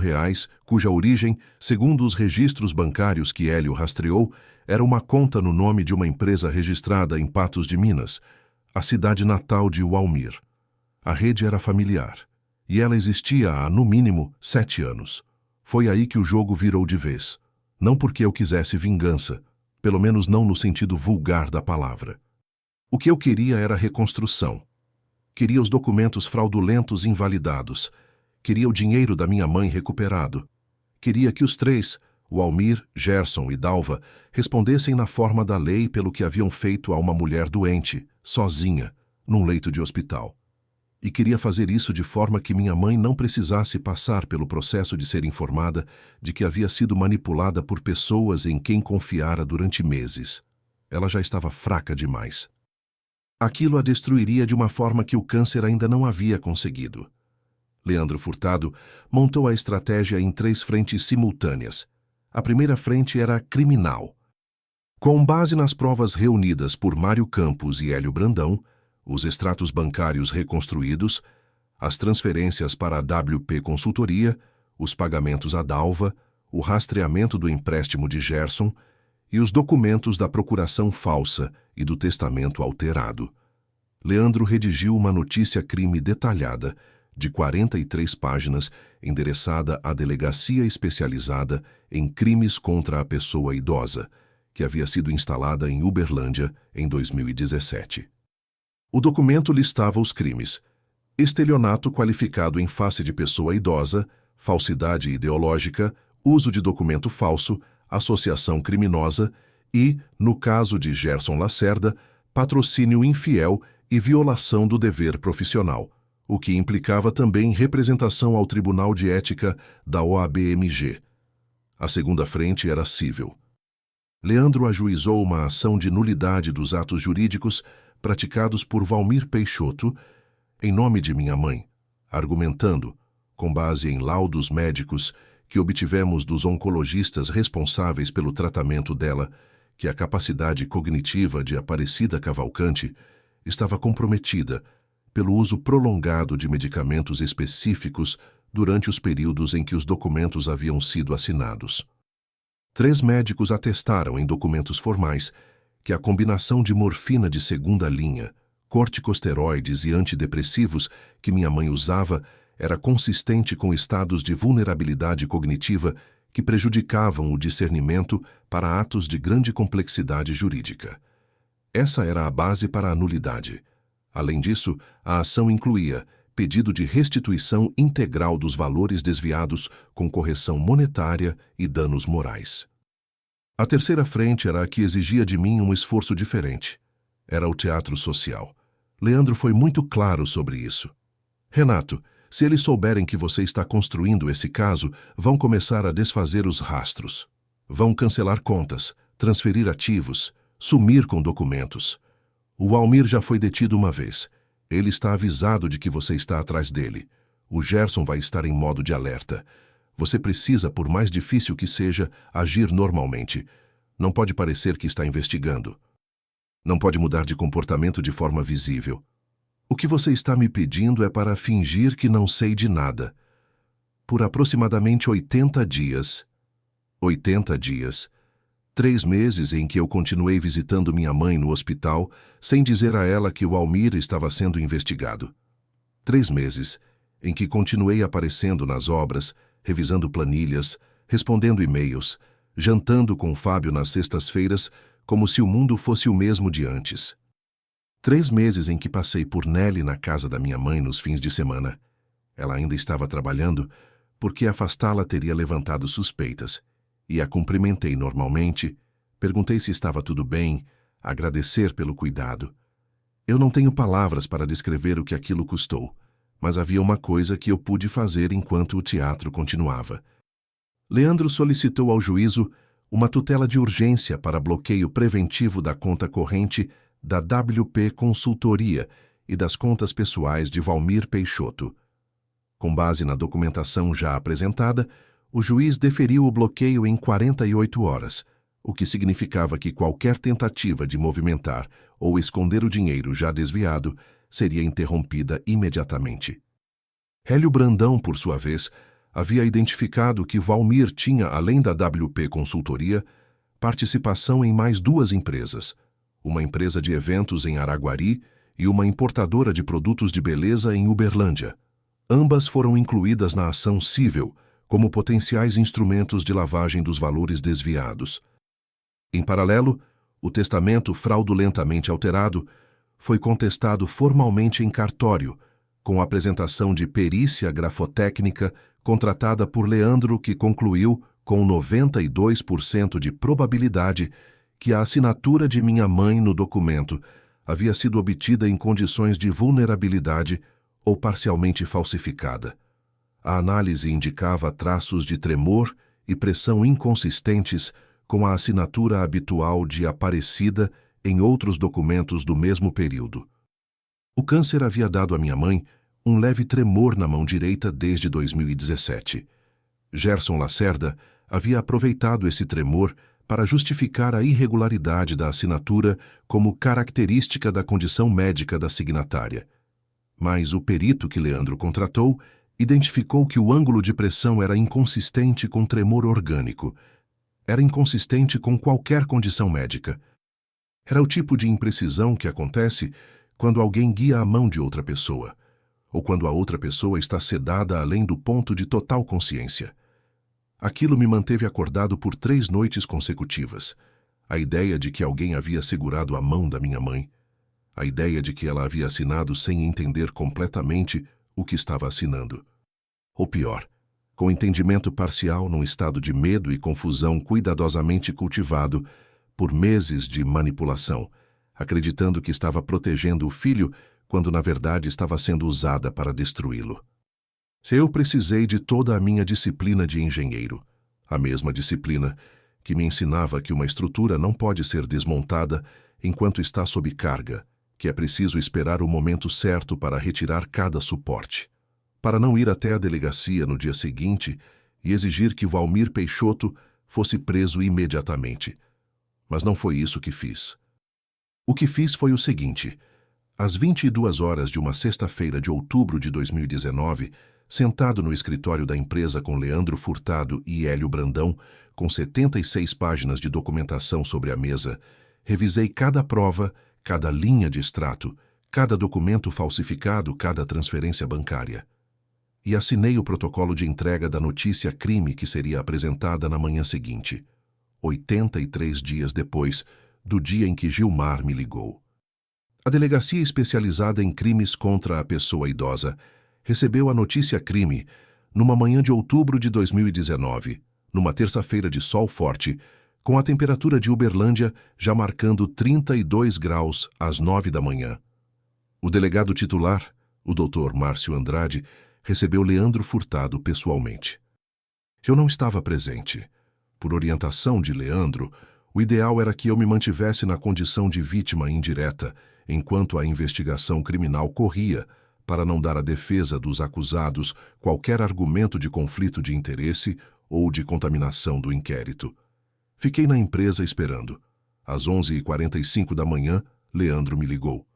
cuja origem, segundo os registros bancários que Hélio rastreou, era uma conta no nome de uma empresa registrada em Patos de Minas, a cidade natal de Valmir. A rede era familiar, e ela existia há, no mínimo, 7 anos. Foi aí que o jogo virou de vez. Não porque eu quisesse vingança, pelo menos não no sentido vulgar da palavra. O que eu queria era reconstrução. Queria os documentos fraudulentos invalidados. Queria o dinheiro da minha mãe recuperado. Queria que os 3, Valmir, Gerson e Dalva, respondessem na forma da lei pelo que haviam feito a uma mulher doente, sozinha, num leito de hospital. E queria fazer isso de forma que minha mãe não precisasse passar pelo processo de ser informada de que havia sido manipulada por pessoas em quem confiara durante meses. Ela já estava fraca demais. Aquilo a destruiria de uma forma que o câncer ainda não havia conseguido. Leandro Furtado montou a estratégia em 3 frentes simultâneas. A primeira frente era criminal. Com base nas provas reunidas por Mário Campos e Hélio Brandão, os extratos bancários reconstruídos, as transferências para a WP Consultoria, os pagamentos a Dalva, o rastreamento do empréstimo de Gerson e os documentos da procuração falsa e do testamento alterado. Leandro redigiu uma notícia-crime detalhada, de 43 páginas, endereçada à Delegacia Especializada em Crimes contra a Pessoa Idosa, que havia sido instalada em Uberlândia em 2017. O documento listava os crimes: estelionato qualificado em face de pessoa idosa, falsidade ideológica, uso de documento falso, associação criminosa e, no caso de Gerson Lacerda, patrocínio infiel e violação do dever profissional, o que implicava também representação ao Tribunal de Ética da OAB-MG. A segunda frente era cível. Leandro ajuizou uma ação de nulidade dos atos jurídicos praticados por Valmir Peixoto, em nome de minha mãe, argumentando, com base em laudos médicos que obtivemos dos oncologistas responsáveis pelo tratamento dela, que a capacidade cognitiva de Aparecida Cavalcante estava comprometida pelo uso prolongado de medicamentos específicos durante os períodos em que os documentos haviam sido assinados. 3 médicos atestaram em documentos formais que a combinação de morfina de segunda linha, corticosteroides e antidepressivos que minha mãe usava era consistente com estados de vulnerabilidade cognitiva que prejudicavam o discernimento para atos de grande complexidade jurídica. Essa era a base para a nulidade. Além disso, a ação incluía pedido de restituição integral dos valores desviados com correção monetária e danos morais. A terceira frente era a que exigia de mim um esforço diferente. Era o teatro social. Leandro foi muito claro sobre isso. Renato, se eles souberem que você está construindo esse caso, vão começar a desfazer os rastros. Vão cancelar contas, transferir ativos, sumir com documentos. O Valmir já foi detido uma vez. Ele está avisado de que você está atrás dele. O Gerson vai estar em modo de alerta. Você precisa, por mais difícil que seja, agir normalmente. Não pode parecer que está investigando. Não pode mudar de comportamento de forma visível. O que você está me pedindo é para fingir que não sei de nada. Por aproximadamente 80 dias, 3 meses em que eu continuei visitando minha mãe no hospital, sem dizer a ela que o Valmir estava sendo investigado. 3 meses em que continuei aparecendo nas obras, revisando planilhas, respondendo e-mails, jantando com Fábio nas sextas-feiras, como se o mundo fosse o mesmo de antes. 3 meses em que passei por Nelly na casa da minha mãe nos fins de semana. Ela ainda estava trabalhando, porque afastá-la teria levantado suspeitas, e a cumprimentei normalmente, perguntei se estava tudo bem, agradecer pelo cuidado. Eu não tenho palavras para descrever o que aquilo custou, mas havia uma coisa que eu pude fazer enquanto o teatro continuava. Leandro solicitou ao juízo uma tutela de urgência para bloqueio preventivo da conta corrente da WP Consultoria e das contas pessoais de Valmir Peixoto. Com base na documentação já apresentada, o juiz deferiu o bloqueio em 48 horas, o que significava que qualquer tentativa de movimentar ou esconder o dinheiro já desviado seria interrompida imediatamente. Hélio Brandão, por sua vez, havia identificado que Valmir tinha, além da WP Consultoria, participação em mais 2 empresas, uma empresa de eventos em Araguari e uma importadora de produtos de beleza em Uberlândia. Ambas foram incluídas na ação cível como potenciais instrumentos de lavagem dos valores desviados. Em paralelo, o testamento fraudulentamente alterado foi contestado formalmente em cartório, com a apresentação de perícia grafotécnica contratada por Leandro, que concluiu, com 92% de probabilidade, que a assinatura de minha mãe no documento havia sido obtida em condições de vulnerabilidade ou parcialmente falsificada. A análise indicava traços de tremor e pressão inconsistentes com a assinatura habitual de Aparecida em outros documentos do mesmo período. O câncer havia dado à minha mãe um leve tremor na mão direita desde 2017. Gerson Lacerda havia aproveitado esse tremor para justificar a irregularidade da assinatura como característica da condição médica da signatária. Mas o perito que Leandro contratou identificou que o ângulo de pressão era inconsistente com tremor orgânico. Era inconsistente com qualquer condição médica. Era o tipo de imprecisão que acontece quando alguém guia a mão de outra pessoa. ou quando a outra pessoa está sedada além do ponto de total consciência. Aquilo me manteve acordado por 3 noites consecutivas. A ideia de que alguém havia segurado a mão da minha mãe. A ideia de que ela havia assinado sem entender completamente o que estava assinando. Ou pior, com entendimento parcial num estado de medo e confusão cuidadosamente cultivado por meses de manipulação, acreditando que estava protegendo o filho quando na verdade estava sendo usada para destruí-lo. Eu precisei de toda a minha disciplina de engenheiro, a mesma disciplina que me ensinava que uma estrutura não pode ser desmontada enquanto está sob carga, que é preciso esperar o momento certo para retirar cada suporte, para não ir até a delegacia no dia seguinte e exigir que Valmir Peixoto fosse preso imediatamente. Mas não foi isso que fiz. O que fiz foi o seguinte: às 22 horas de uma sexta-feira de outubro de 2019, sentado no escritório da empresa com Leandro Furtado e Hélio Brandão, com 76 páginas de documentação sobre a mesa, revisei cada prova, cada linha de extrato, cada documento falsificado, cada transferência bancária. E assinei o protocolo de entrega da notícia crime que seria apresentada na manhã seguinte, 83 dias depois do dia em que Gilmar me ligou. A Delegacia Especializada em Crimes contra a Pessoa Idosa recebeu a notícia crime numa manhã de outubro de 2019, numa terça-feira de sol forte, com a temperatura de Uberlândia já marcando 32 graus às 9 da manhã. O delegado titular, o Dr. Márcio Andrade, recebeu Leandro Furtado pessoalmente. Eu não estava presente. Por orientação de Leandro, o ideal era que eu me mantivesse na condição de vítima indireta, enquanto a investigação criminal corria, para não dar à defesa dos acusados qualquer argumento de conflito de interesse ou de contaminação do inquérito. Fiquei na empresa esperando. Às 11h45 da manhã, Leandro me ligou.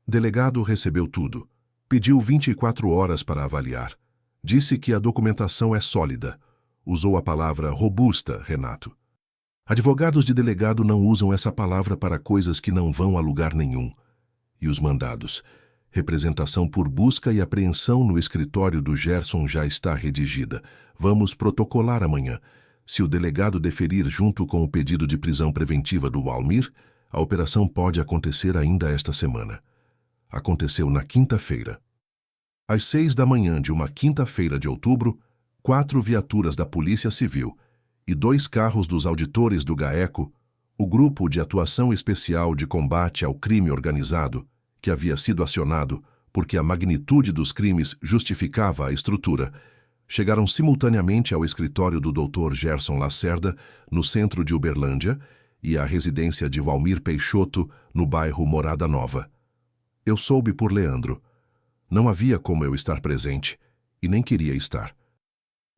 Delegado recebeu tudo. Pediu 24 horas para avaliar. Disse que a documentação é sólida. Usou a palavra robusta, Renato. Advogados de delegado não usam essa palavra para coisas que não vão a lugar nenhum. E os mandados. Representação por busca e apreensão no escritório do Gerson já está redigida. Vamos protocolar amanhã. Se o delegado deferir junto com o pedido de prisão preventiva do Valmir, a operação pode acontecer ainda esta semana. Aconteceu na quinta-feira. Às 6 da manhã de uma quinta-feira de outubro, 4 viaturas da Polícia Civil e 2 carros dos auditores do GAECO, o Grupo de Atuação Especial de Combate ao Crime Organizado, que havia sido acionado porque a magnitude dos crimes justificava a estrutura, chegaram simultaneamente ao escritório do Dr. Gerson Lacerda, no centro de Uberlândia, e à residência de Valmir Peixoto, no bairro Morada Nova. Eu soube por Leandro. Não havia como eu estar presente, e nem queria estar.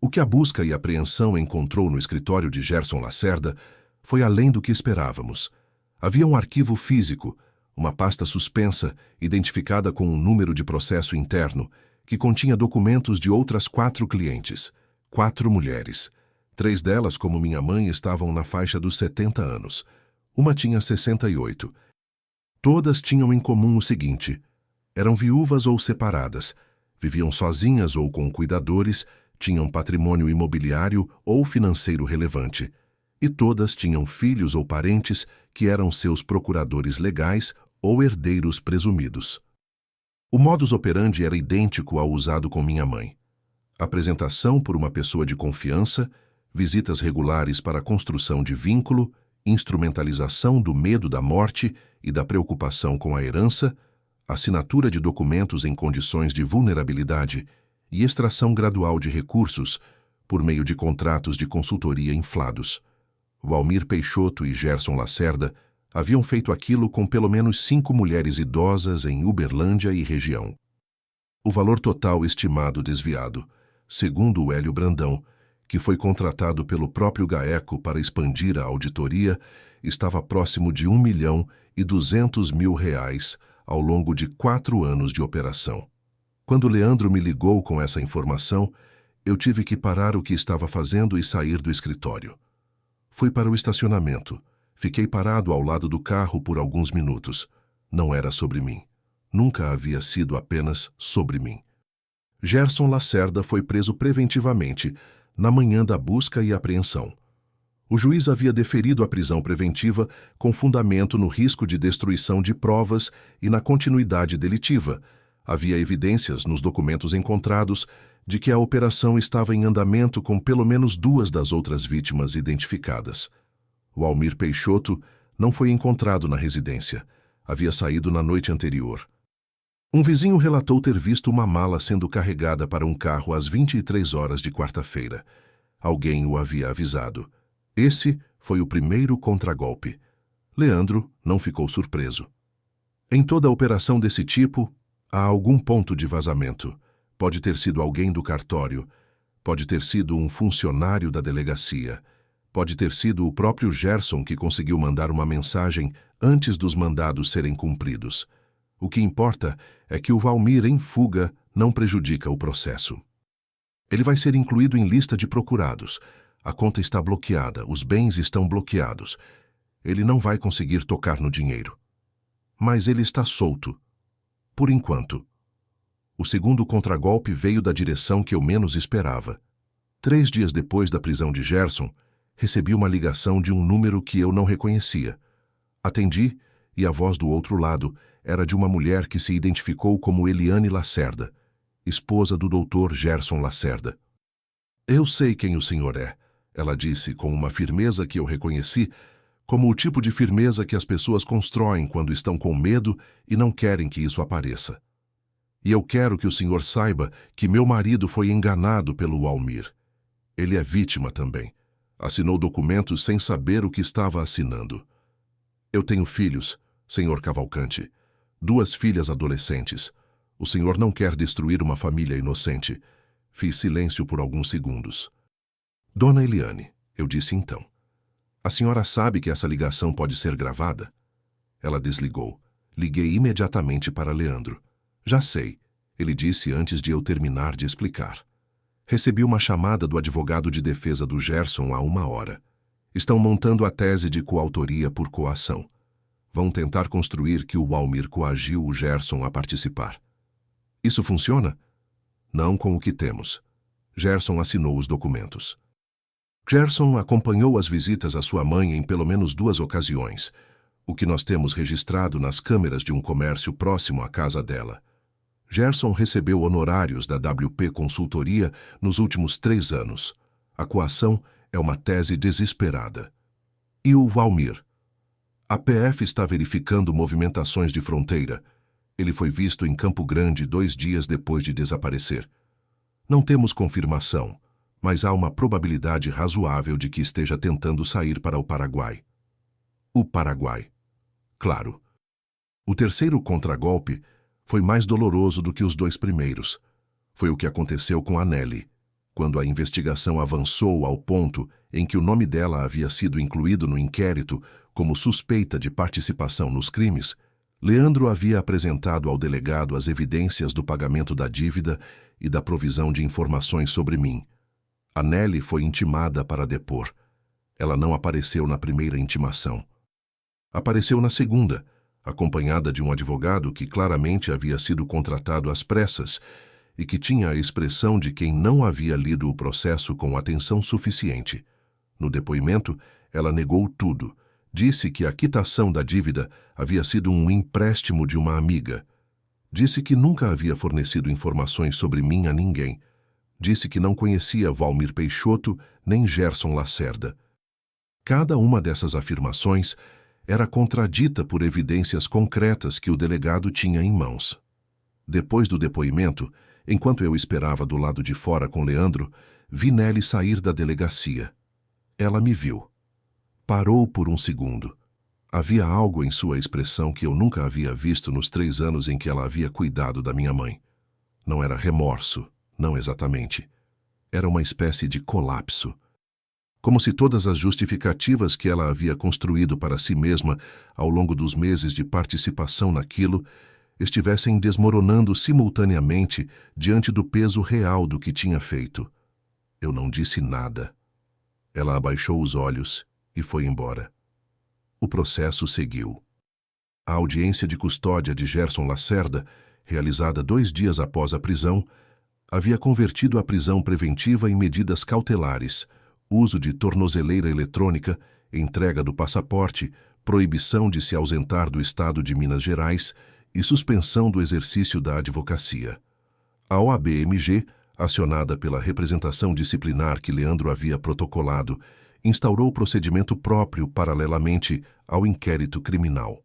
O que a busca e apreensão encontrou no escritório de Gerson Lacerda foi além do que esperávamos. Havia um arquivo físico, uma pasta suspensa, identificada com um número de processo interno, que continha documentos de outras 4 clientes, 4 mulheres. 3 delas, como minha mãe, estavam na faixa dos 70 anos. Uma tinha 68. Todas tinham em comum o seguinte: eram viúvas ou separadas, viviam sozinhas ou com cuidadores, tinham patrimônio imobiliário ou financeiro relevante, e todas tinham filhos ou parentes que eram seus procuradores legais ou herdeiros presumidos. O modus operandi era idêntico ao usado com minha mãe. Apresentação por uma pessoa de confiança, visitas regulares para a construção de vínculo, instrumentalização do medo da morte e da preocupação com a herança, assinatura de documentos em condições de vulnerabilidade e extração gradual de recursos por meio de contratos de consultoria inflados. Valmir Peixoto e Gerson Lacerda haviam feito aquilo com pelo menos 5 mulheres idosas em Uberlândia e região. O valor total estimado desviado, segundo o Hélio Brandão, que foi contratado pelo próprio GAECO para expandir a auditoria, estava próximo de R$1.200.000 ao longo de 4 anos de operação. Quando Leandro me ligou com essa informação, eu tive que parar o que estava fazendo e sair do escritório. Fui para o estacionamento. Fiquei parado ao lado do carro por alguns minutos. Não era sobre mim. Nunca havia sido apenas sobre mim. Gerson Lacerda foi preso preventivamente na manhã da busca e apreensão. O juiz havia deferido a prisão preventiva com fundamento no risco de destruição de provas e na continuidade delitiva. Havia evidências nos documentos encontrados de que a operação estava em andamento com pelo menos 2 das outras vítimas identificadas. O Walmir Peixoto não foi encontrado na residência. Havia saído na noite anterior. Um vizinho relatou ter visto uma mala sendo carregada para um carro às 23 horas de quarta-feira. Alguém o havia avisado. Esse foi o primeiro contragolpe. Leandro não ficou surpreso. Em toda operação desse tipo, há algum ponto de vazamento. Pode ter sido alguém do cartório, pode ter sido um funcionário da delegacia, pode ter sido o próprio Gerson que conseguiu mandar uma mensagem antes dos mandados serem cumpridos. O que importa é que o Walmir em fuga não prejudica o processo. Ele vai ser incluído em lista de procurados. A conta está bloqueada, os bens estão bloqueados. Ele não vai conseguir tocar no dinheiro. Mas ele está solto. Por enquanto. O segundo contragolpe veio da direção que eu menos esperava. 3 dias depois da prisão de Gerson, recebi uma ligação de um número que eu não reconhecia. Atendi e a voz do outro lado era de uma mulher que se identificou como Eliane Lacerda, esposa do Dr. Gerson Lacerda. Eu sei quem o senhor é, ela disse com uma firmeza que eu reconheci, como o tipo de firmeza que as pessoas constroem quando estão com medo e não querem que isso apareça. E eu quero que o senhor saiba que meu marido foi enganado pelo Walmir. Ele é vítima também. Assinou documentos sem saber o que estava assinando. Eu tenho filhos, senhor Cavalcante. 2 filhas adolescentes. O senhor não quer destruir uma família inocente. Fiz silêncio por alguns segundos. Dona Eliane, eu disse então. A senhora sabe que essa ligação pode ser gravada? Ela desligou. Liguei imediatamente para Leandro. Já sei, ele disse antes de eu terminar de explicar. Recebi uma chamada do advogado de defesa do Gerson há 1 hora. Estão montando a tese de coautoria por coação. Vão tentar construir que o Walmir coagiu o Gerson a participar. Isso funciona? Não com o que temos. Gerson assinou os documentos. Gerson acompanhou as visitas à sua mãe em pelo menos 2 ocasiões, o que nós temos registrado nas câmeras de um comércio próximo à casa dela. Gerson recebeu honorários da WP Consultoria nos últimos 3 anos. A coação é uma tese desesperada. E o Walmir? A PF está verificando movimentações de fronteira. Ele foi visto em Campo Grande 2 dias depois de desaparecer. Não temos confirmação, mas há uma probabilidade razoável de que esteja tentando sair para o Paraguai. O Paraguai. Claro. O terceiro contragolpe foi mais doloroso do que os 2 primeiros. Foi o que aconteceu com a Nelly. Quando a investigação avançou ao ponto em que o nome dela havia sido incluído no inquérito como suspeita de participação nos crimes, Leandro havia apresentado ao delegado as evidências do pagamento da dívida e da provisão de informações sobre mim. A Nelly foi intimada para depor. Ela não apareceu na primeira intimação. Apareceu na segunda, acompanhada de um advogado que claramente havia sido contratado às pressas e que tinha a expressão de quem não havia lido o processo com atenção suficiente. No depoimento, ela negou tudo. Disse que a quitação da dívida havia sido um empréstimo de uma amiga. Disse que nunca havia fornecido informações sobre mim a ninguém. Disse que não conhecia Walmir Peixoto nem Gerson Lacerda. Cada uma dessas afirmações era contradita por evidências concretas que o delegado tinha em mãos. Depois do depoimento, enquanto eu esperava do lado de fora com Leandro, vi Nelly sair da delegacia. Ela me viu. Parou por um segundo. Havia algo em sua expressão que eu nunca havia visto nos 3 anos em que ela havia cuidado da minha mãe. Não era remorso, não exatamente. Era uma espécie de colapso. Como se todas as justificativas que ela havia construído para si mesma ao longo dos meses de participação naquilo estivessem desmoronando simultaneamente diante do peso real do que tinha feito. Eu não disse nada. Ela abaixou os olhos e foi embora. O processo seguiu. A audiência de custódia de Gerson Lacerda, realizada 2 dias após a prisão, Havia convertido a prisão preventiva em medidas cautelares, uso de tornozeleira eletrônica, entrega do passaporte, proibição de se ausentar do estado de Minas Gerais e suspensão do exercício da advocacia. A OAB-MG, acionada pela representação disciplinar que Leandro havia protocolado, instaurou procedimento próprio paralelamente ao inquérito criminal.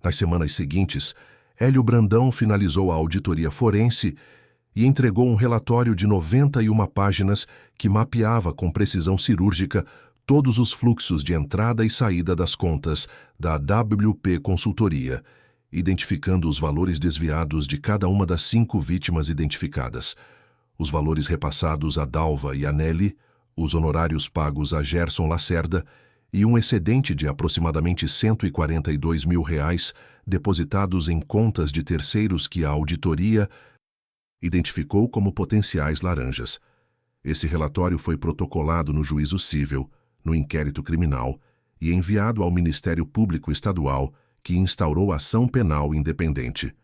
Nas semanas seguintes, Hélio Brandão finalizou a auditoria forense e entregou um relatório de 91 páginas que mapeava com precisão cirúrgica todos os fluxos de entrada e saída das contas da WP Consultoria, identificando os valores desviados de cada uma das 5 vítimas identificadas, os valores repassados a Dalva e a Nelly, os honorários pagos a Gerson Lacerda e um excedente de aproximadamente R$142 mil depositados em contas de terceiros que a auditoria identificou como potenciais laranjas. Esse relatório foi protocolado no juízo civil, no inquérito criminal e enviado ao Ministério Público Estadual, que instaurou ação penal independente.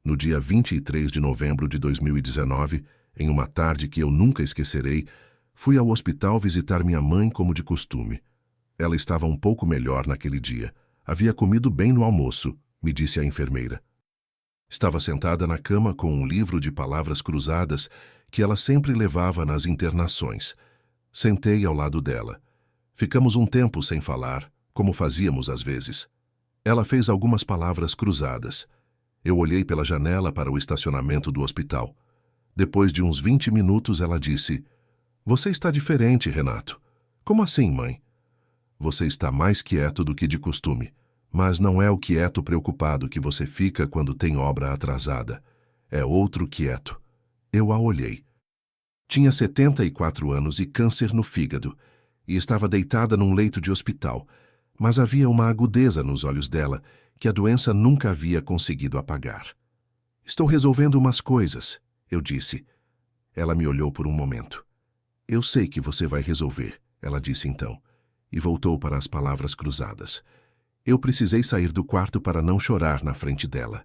No dia 23 de novembro de 2019, em uma tarde que eu nunca esquecerei, fui ao hospital visitar minha mãe como de costume. Ela estava um pouco melhor naquele dia. Havia comido bem no almoço, me disse a enfermeira. Estava sentada na cama com um livro de palavras cruzadas que ela sempre levava nas internações. Sentei ao lado dela. Ficamos um tempo sem falar, como fazíamos às vezes. Ela fez algumas palavras cruzadas. Eu olhei pela janela para o estacionamento do hospital. Depois de uns 20 minutos, ela disse: "Você está diferente, Renato." "Como assim, mãe?" "Você está mais quieto do que de costume. Mas não é o quieto preocupado que você fica quando tem obra atrasada. É outro quieto." Eu a olhei. Tinha 74 anos e câncer no fígado, e estava deitada num leito de hospital, mas havia uma agudeza nos olhos dela que a doença nunca havia conseguido apagar. "Estou resolvendo umas coisas," eu disse. Ela me olhou por um momento. "Eu sei que você vai resolver," ela disse então, e voltou para as palavras cruzadas. Eu precisei sair do quarto para não chorar na frente dela.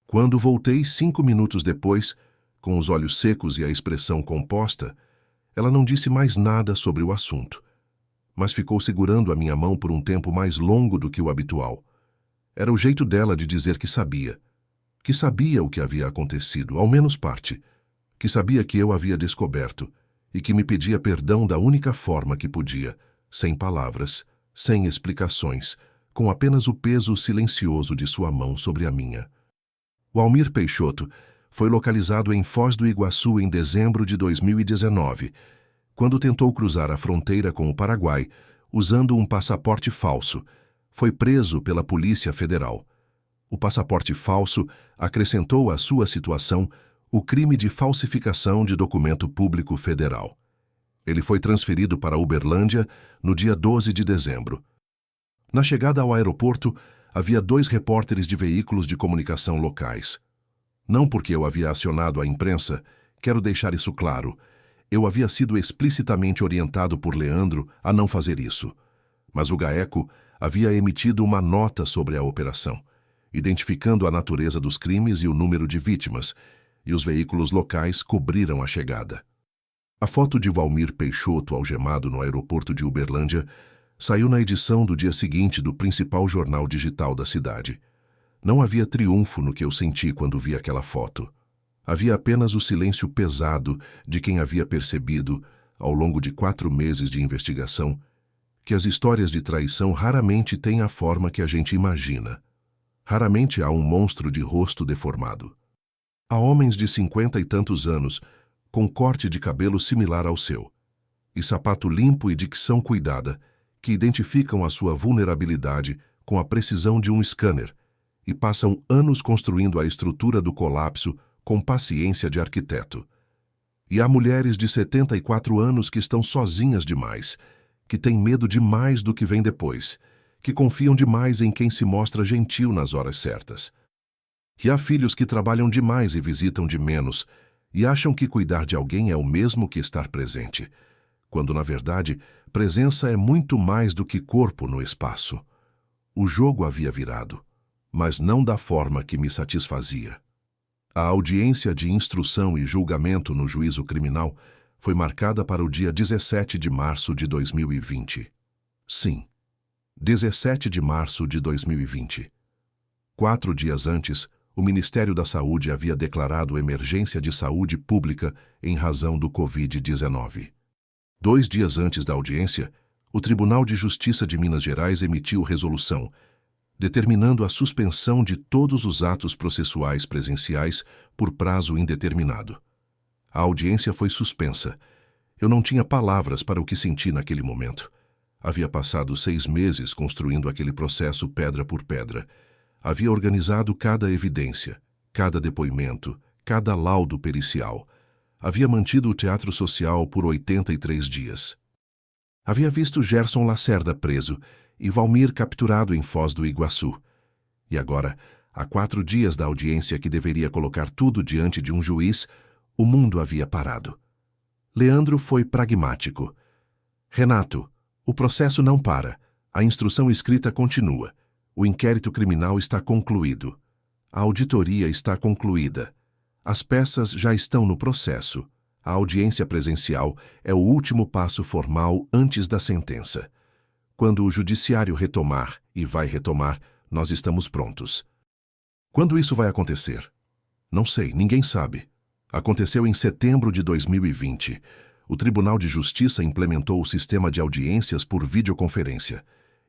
Quando voltei 5 minutos depois, com os olhos secos e a expressão composta, ela não disse mais nada sobre o assunto, mas ficou segurando a minha mão por um tempo mais longo do que o habitual. Era o jeito dela de dizer que sabia o que havia acontecido, ao menos parte, que sabia que eu havia descoberto e que me pedia perdão da única forma que podia, sem palavras, sem explicações, com apenas o peso silencioso de sua mão sobre a minha. O Walmir Peixoto foi localizado em Foz do Iguaçu em dezembro de 2019, quando tentou cruzar a fronteira com o Paraguai usando um passaporte falso. Foi preso pela Polícia Federal. O passaporte falso acrescentou à sua situação o crime de falsificação de documento público federal. Ele foi transferido para Uberlândia no dia 12 de dezembro. Na chegada ao aeroporto, havia 2 repórteres de veículos de comunicação locais. Não porque eu havia acionado a imprensa, quero deixar isso claro. Eu havia sido explicitamente orientado por Leandro a não fazer isso. Mas o GAECO havia emitido uma nota sobre a operação, identificando a natureza dos crimes e o número de vítimas, e os veículos locais cobriram a chegada. A foto de Walmir Peixoto algemado no aeroporto de Uberlândia saiu na edição do dia seguinte do principal jornal digital da cidade. Não havia triunfo no que eu senti quando vi aquela foto. Havia apenas o silêncio pesado de quem havia percebido, ao longo de 4 meses de investigação, que as histórias de traição raramente têm a forma que a gente imagina. Raramente há um monstro de rosto deformado. Há homens de 50 e tantos anos, com corte de cabelo similar ao seu, e sapato limpo e dicção cuidada, que identificam a sua vulnerabilidade com a precisão de um scanner e passam anos construindo a estrutura do colapso com paciência de arquiteto. E há mulheres de 74 anos que estão sozinhas demais, que têm medo demais do que vem depois, que confiam demais em quem se mostra gentil nas horas certas. E há filhos que trabalham demais e visitam de menos, e acham que cuidar de alguém é o mesmo que estar presente, quando, na verdade, presença é muito mais do que corpo no espaço. O jogo havia virado, mas não da forma que me satisfazia. A audiência de instrução e julgamento no juízo criminal foi marcada para o dia 17 de março de 2020. Sim, 17 de março de 2020. 4 dias antes, o Ministério da Saúde havia declarado emergência de saúde pública em razão do Covid-19. 2 dias antes da audiência, o Tribunal de Justiça de Minas Gerais emitiu resolução, determinando a suspensão de todos os atos processuais presenciais por prazo indeterminado. A audiência foi suspensa. Eu não tinha palavras para o que senti naquele momento. Havia passado 6 meses construindo aquele processo pedra por pedra. Havia organizado cada evidência, cada depoimento, cada laudo pericial. Havia mantido o teatro social por 83 dias. Havia visto Gerson Lacerda preso e Walmir capturado em Foz do Iguaçu. E agora, a 4 dias da audiência que deveria colocar tudo diante de um juiz, o mundo havia parado. Leandro foi pragmático. Renato, o processo não para. A instrução escrita continua. O inquérito criminal está concluído. A auditoria está concluída. As peças já estão no processo. A audiência presencial é o último passo formal antes da sentença. Quando o judiciário retomar, e vai retomar, nós estamos prontos. Quando isso vai acontecer? Não sei, ninguém sabe. Aconteceu em setembro de 2020. O Tribunal de Justiça implementou o sistema de audiências por videoconferência.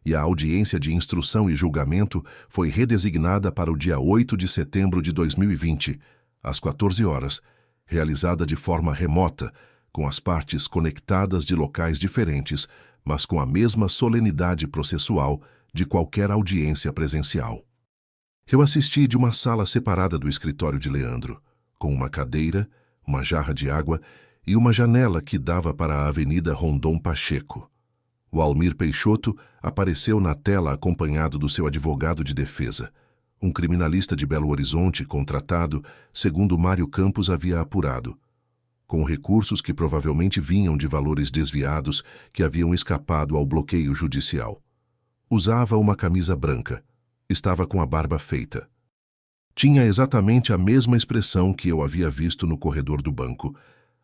E a audiência de instrução e julgamento foi redesignada para o dia 8 de setembro de 2020, às 14 horas, realizada de forma remota, com as partes conectadas de locais diferentes, mas com a mesma solenidade processual de qualquer audiência presencial. Eu assisti de uma sala separada do escritório de Leandro, com uma cadeira, uma jarra de água e uma janela que dava para a Avenida Rondon Pacheco. Walmir Peixoto apareceu na tela acompanhado do seu advogado de defesa, um criminalista de Belo Horizonte contratado, segundo Mário Campos havia apurado, com recursos que provavelmente vinham de valores desviados que haviam escapado ao bloqueio judicial. Usava uma camisa branca. Estava com a barba feita. Tinha exatamente a mesma expressão que eu havia visto no corredor do banco,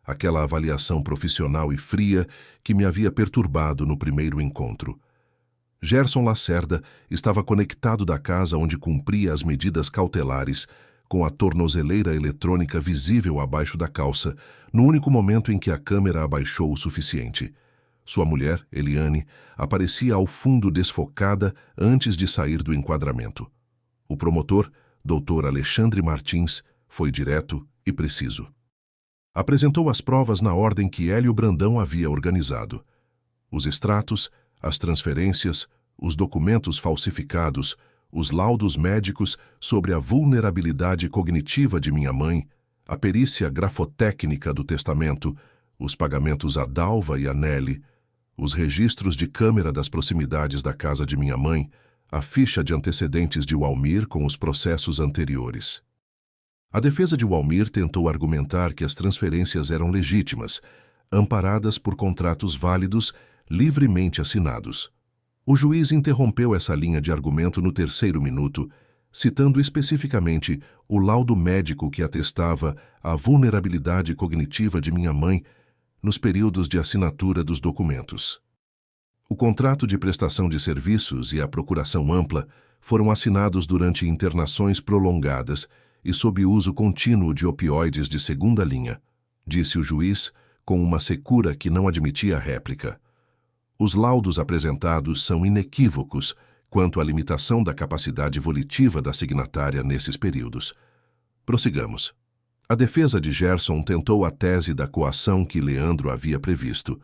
aquela avaliação profissional e fria que me havia perturbado no primeiro encontro. Gerson Lacerda estava conectado da casa onde cumpria as medidas cautelares, com a tornozeleira eletrônica visível abaixo da calça, no único momento em que a câmera abaixou o suficiente. Sua mulher, Eliane, aparecia ao fundo desfocada antes de sair do enquadramento. O promotor, Dr. Alexandre Martins, foi direto e preciso. Apresentou as provas na ordem que Hélio Brandão havia organizado. Os extratos, as transferências, os documentos falsificados, os laudos médicos sobre a vulnerabilidade cognitiva de minha mãe, a perícia grafotécnica do testamento, os pagamentos a Dalva e a Nelly, os registros de câmera das proximidades da casa de minha mãe, a ficha de antecedentes de Walmir com os processos anteriores. A defesa de Walmir tentou argumentar que as transferências eram legítimas, amparadas por contratos válidos, livremente assinados. O juiz interrompeu essa linha de argumento no 3º minuto, citando especificamente o laudo médico que atestava a vulnerabilidade cognitiva de minha mãe nos períodos de assinatura dos documentos. O contrato de prestação de serviços e a procuração ampla foram assinados durante internações prolongadas e sob uso contínuo de opioides de segunda linha, disse o juiz, com uma secura que não admitia réplica. Os laudos apresentados são inequívocos quanto à limitação da capacidade volitiva da signatária nesses períodos. Prossigamos. A defesa de Gerson tentou a tese da coação que Leandro havia previsto.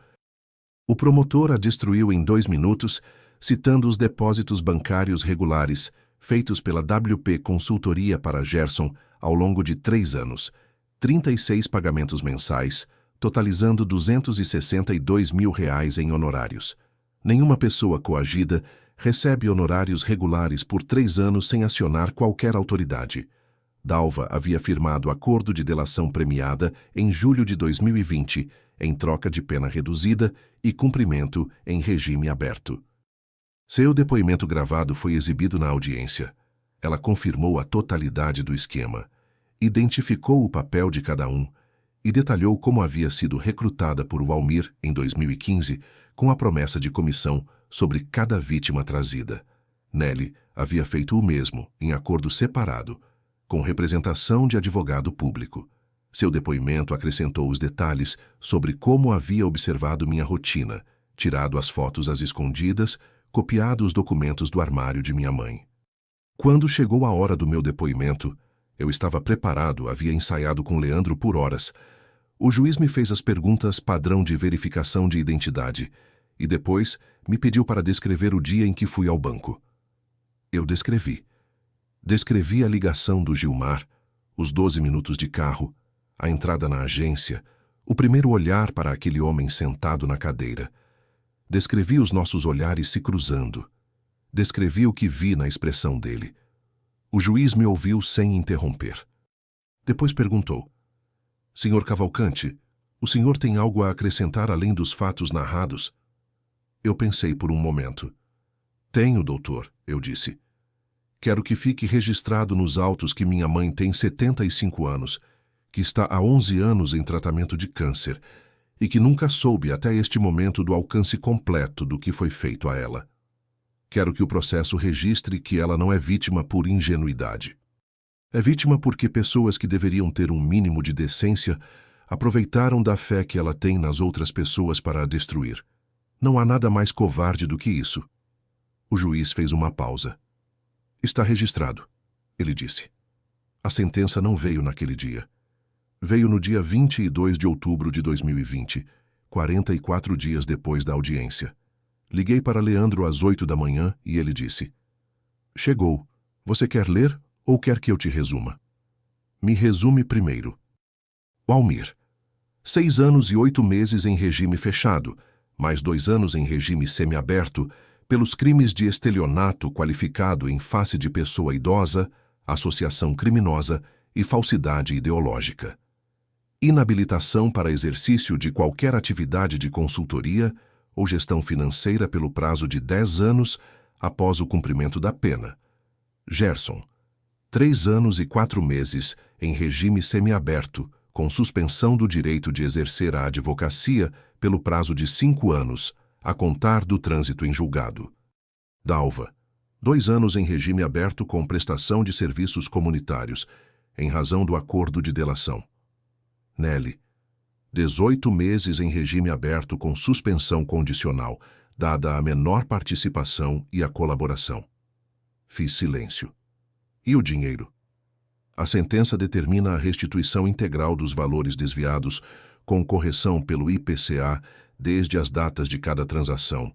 O promotor a destruiu em 2 minutos, citando os depósitos bancários regulares feitos pela WP Consultoria para Gerson ao longo de 3 anos, 36 pagamentos mensais, totalizando R$262 mil em honorários. Nenhuma pessoa coagida recebe honorários regulares por 3 anos sem acionar qualquer autoridade. Dalva havia firmado acordo de delação premiada em julho de 2020, em troca de pena reduzida e cumprimento em regime aberto. Seu depoimento gravado foi exibido na audiência. Ela confirmou a totalidade do esquema. Identificou o papel de cada um e detalhou como havia sido recrutada por Walmir em 2015 com a promessa de comissão sobre cada vítima trazida. Nelly havia feito o mesmo, em acordo separado, com representação de advogado público. Seu depoimento acrescentou os detalhes sobre como havia observado minha rotina, tirado as fotos às escondidas, copiado os documentos do armário de minha mãe. Quando chegou a hora do meu depoimento, eu estava preparado, havia ensaiado com Leandro por horas. O juiz me fez as perguntas padrão de verificação de identidade e depois me pediu para descrever o dia em que fui ao banco. Eu descrevi. Descrevi a ligação do Gilmar, os 12 minutos de carro, a entrada na agência, o primeiro olhar para aquele homem sentado na cadeira. Descrevi os nossos olhares se cruzando. Descrevi o que vi na expressão dele. O juiz me ouviu sem interromper. Depois perguntou: Senhor Cavalcante, o senhor tem algo a acrescentar além dos fatos narrados? Eu pensei por um momento. Tenho, doutor, eu disse. Quero que fique registrado nos autos que minha mãe tem 75 anos, que está há 11 anos em tratamento de câncer e que nunca soube até este momento do alcance completo do que foi feito a ela. Quero que o processo registre que ela não é vítima por ingenuidade. É vítima porque pessoas que deveriam ter um mínimo de decência aproveitaram da fé que ela tem nas outras pessoas para a destruir. Não há nada mais covarde do que isso. O juiz fez uma pausa. Está registrado, ele disse. A sentença não veio naquele dia. Veio no dia 22 de outubro de 2020, 44 dias depois da audiência. Liguei para Leandro às 8 da manhã e ele disse: Chegou. Você quer ler ou quer que eu te resuma? Me resume primeiro. Walmir. 6 anos e 8 meses em regime fechado, mais 2 anos em regime semiaberto, pelos crimes de estelionato qualificado em face de pessoa idosa, associação criminosa e falsidade ideológica. Inabilitação para exercício de qualquer atividade de consultoria ou gestão financeira pelo prazo de 10 anos após o cumprimento da pena. Gerson. 3 anos e 4 meses em regime semiaberto, com suspensão do direito de exercer a advocacia pelo prazo de 5 anos, a contar do trânsito em julgado. Dalva. 2 anos em regime aberto com prestação de serviços comunitários, em razão do acordo de delação. Nelly. 18 meses em regime aberto com suspensão condicional, dada a menor participação e a colaboração. Fiz silêncio. E o dinheiro? A sentença determina a restituição integral dos valores desviados, com correção pelo IPCA desde as datas de cada transação.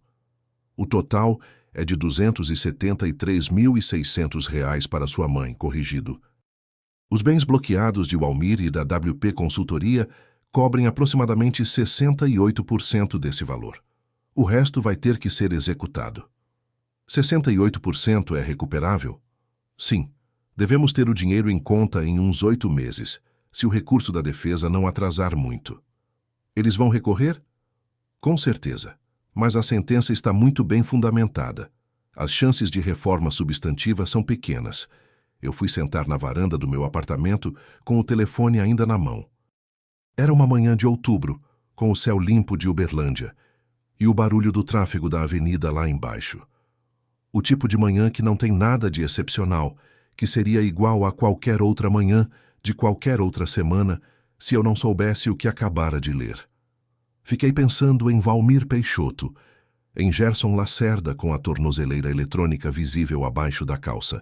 O total é de R$ 273.600 para sua mãe, corrigido. Os bens bloqueados de Walmir e da WP Consultoria cobrem aproximadamente 68% desse valor. O resto vai ter que ser executado. 68% é recuperável? Sim. Devemos ter o dinheiro em conta em uns 8 meses, se o recurso da defesa não atrasar muito. Eles vão recorrer? Com certeza. Mas a sentença está muito bem fundamentada. As chances de reforma substantiva são pequenas. Eu fui sentar na varanda do meu apartamento com o telefone ainda na mão. Era uma manhã de outubro, com o céu limpo de Uberlândia e o barulho do tráfego da avenida lá embaixo. O tipo de manhã que não tem nada de excepcional, que seria igual a qualquer outra manhã de qualquer outra semana se eu não soubesse o que acabara de ler. Fiquei pensando em Walmir Peixoto, em Gerson Lacerda com a tornozeleira eletrônica visível abaixo da calça,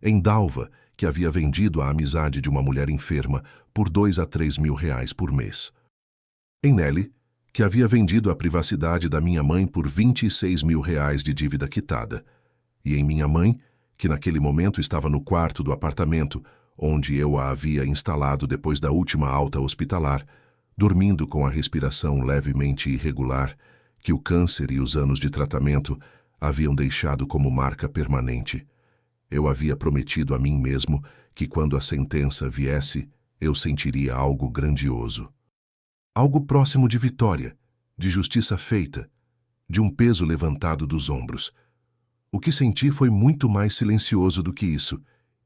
em Dalva, que havia vendido a amizade de uma mulher enferma por 2 a 3 mil reais por mês. Em Nelly, que havia vendido a privacidade da minha mãe por 26 mil reais de dívida quitada. E em minha mãe, que naquele momento estava no quarto do apartamento, onde eu a havia instalado depois da última alta hospitalar, dormindo com a respiração levemente irregular, que o câncer e os anos de tratamento haviam deixado como marca permanente. Eu havia prometido a mim mesmo que quando a sentença viesse, eu sentiria algo grandioso. Algo próximo de vitória, de justiça feita, de um peso levantado dos ombros. O que senti foi muito mais silencioso do que isso,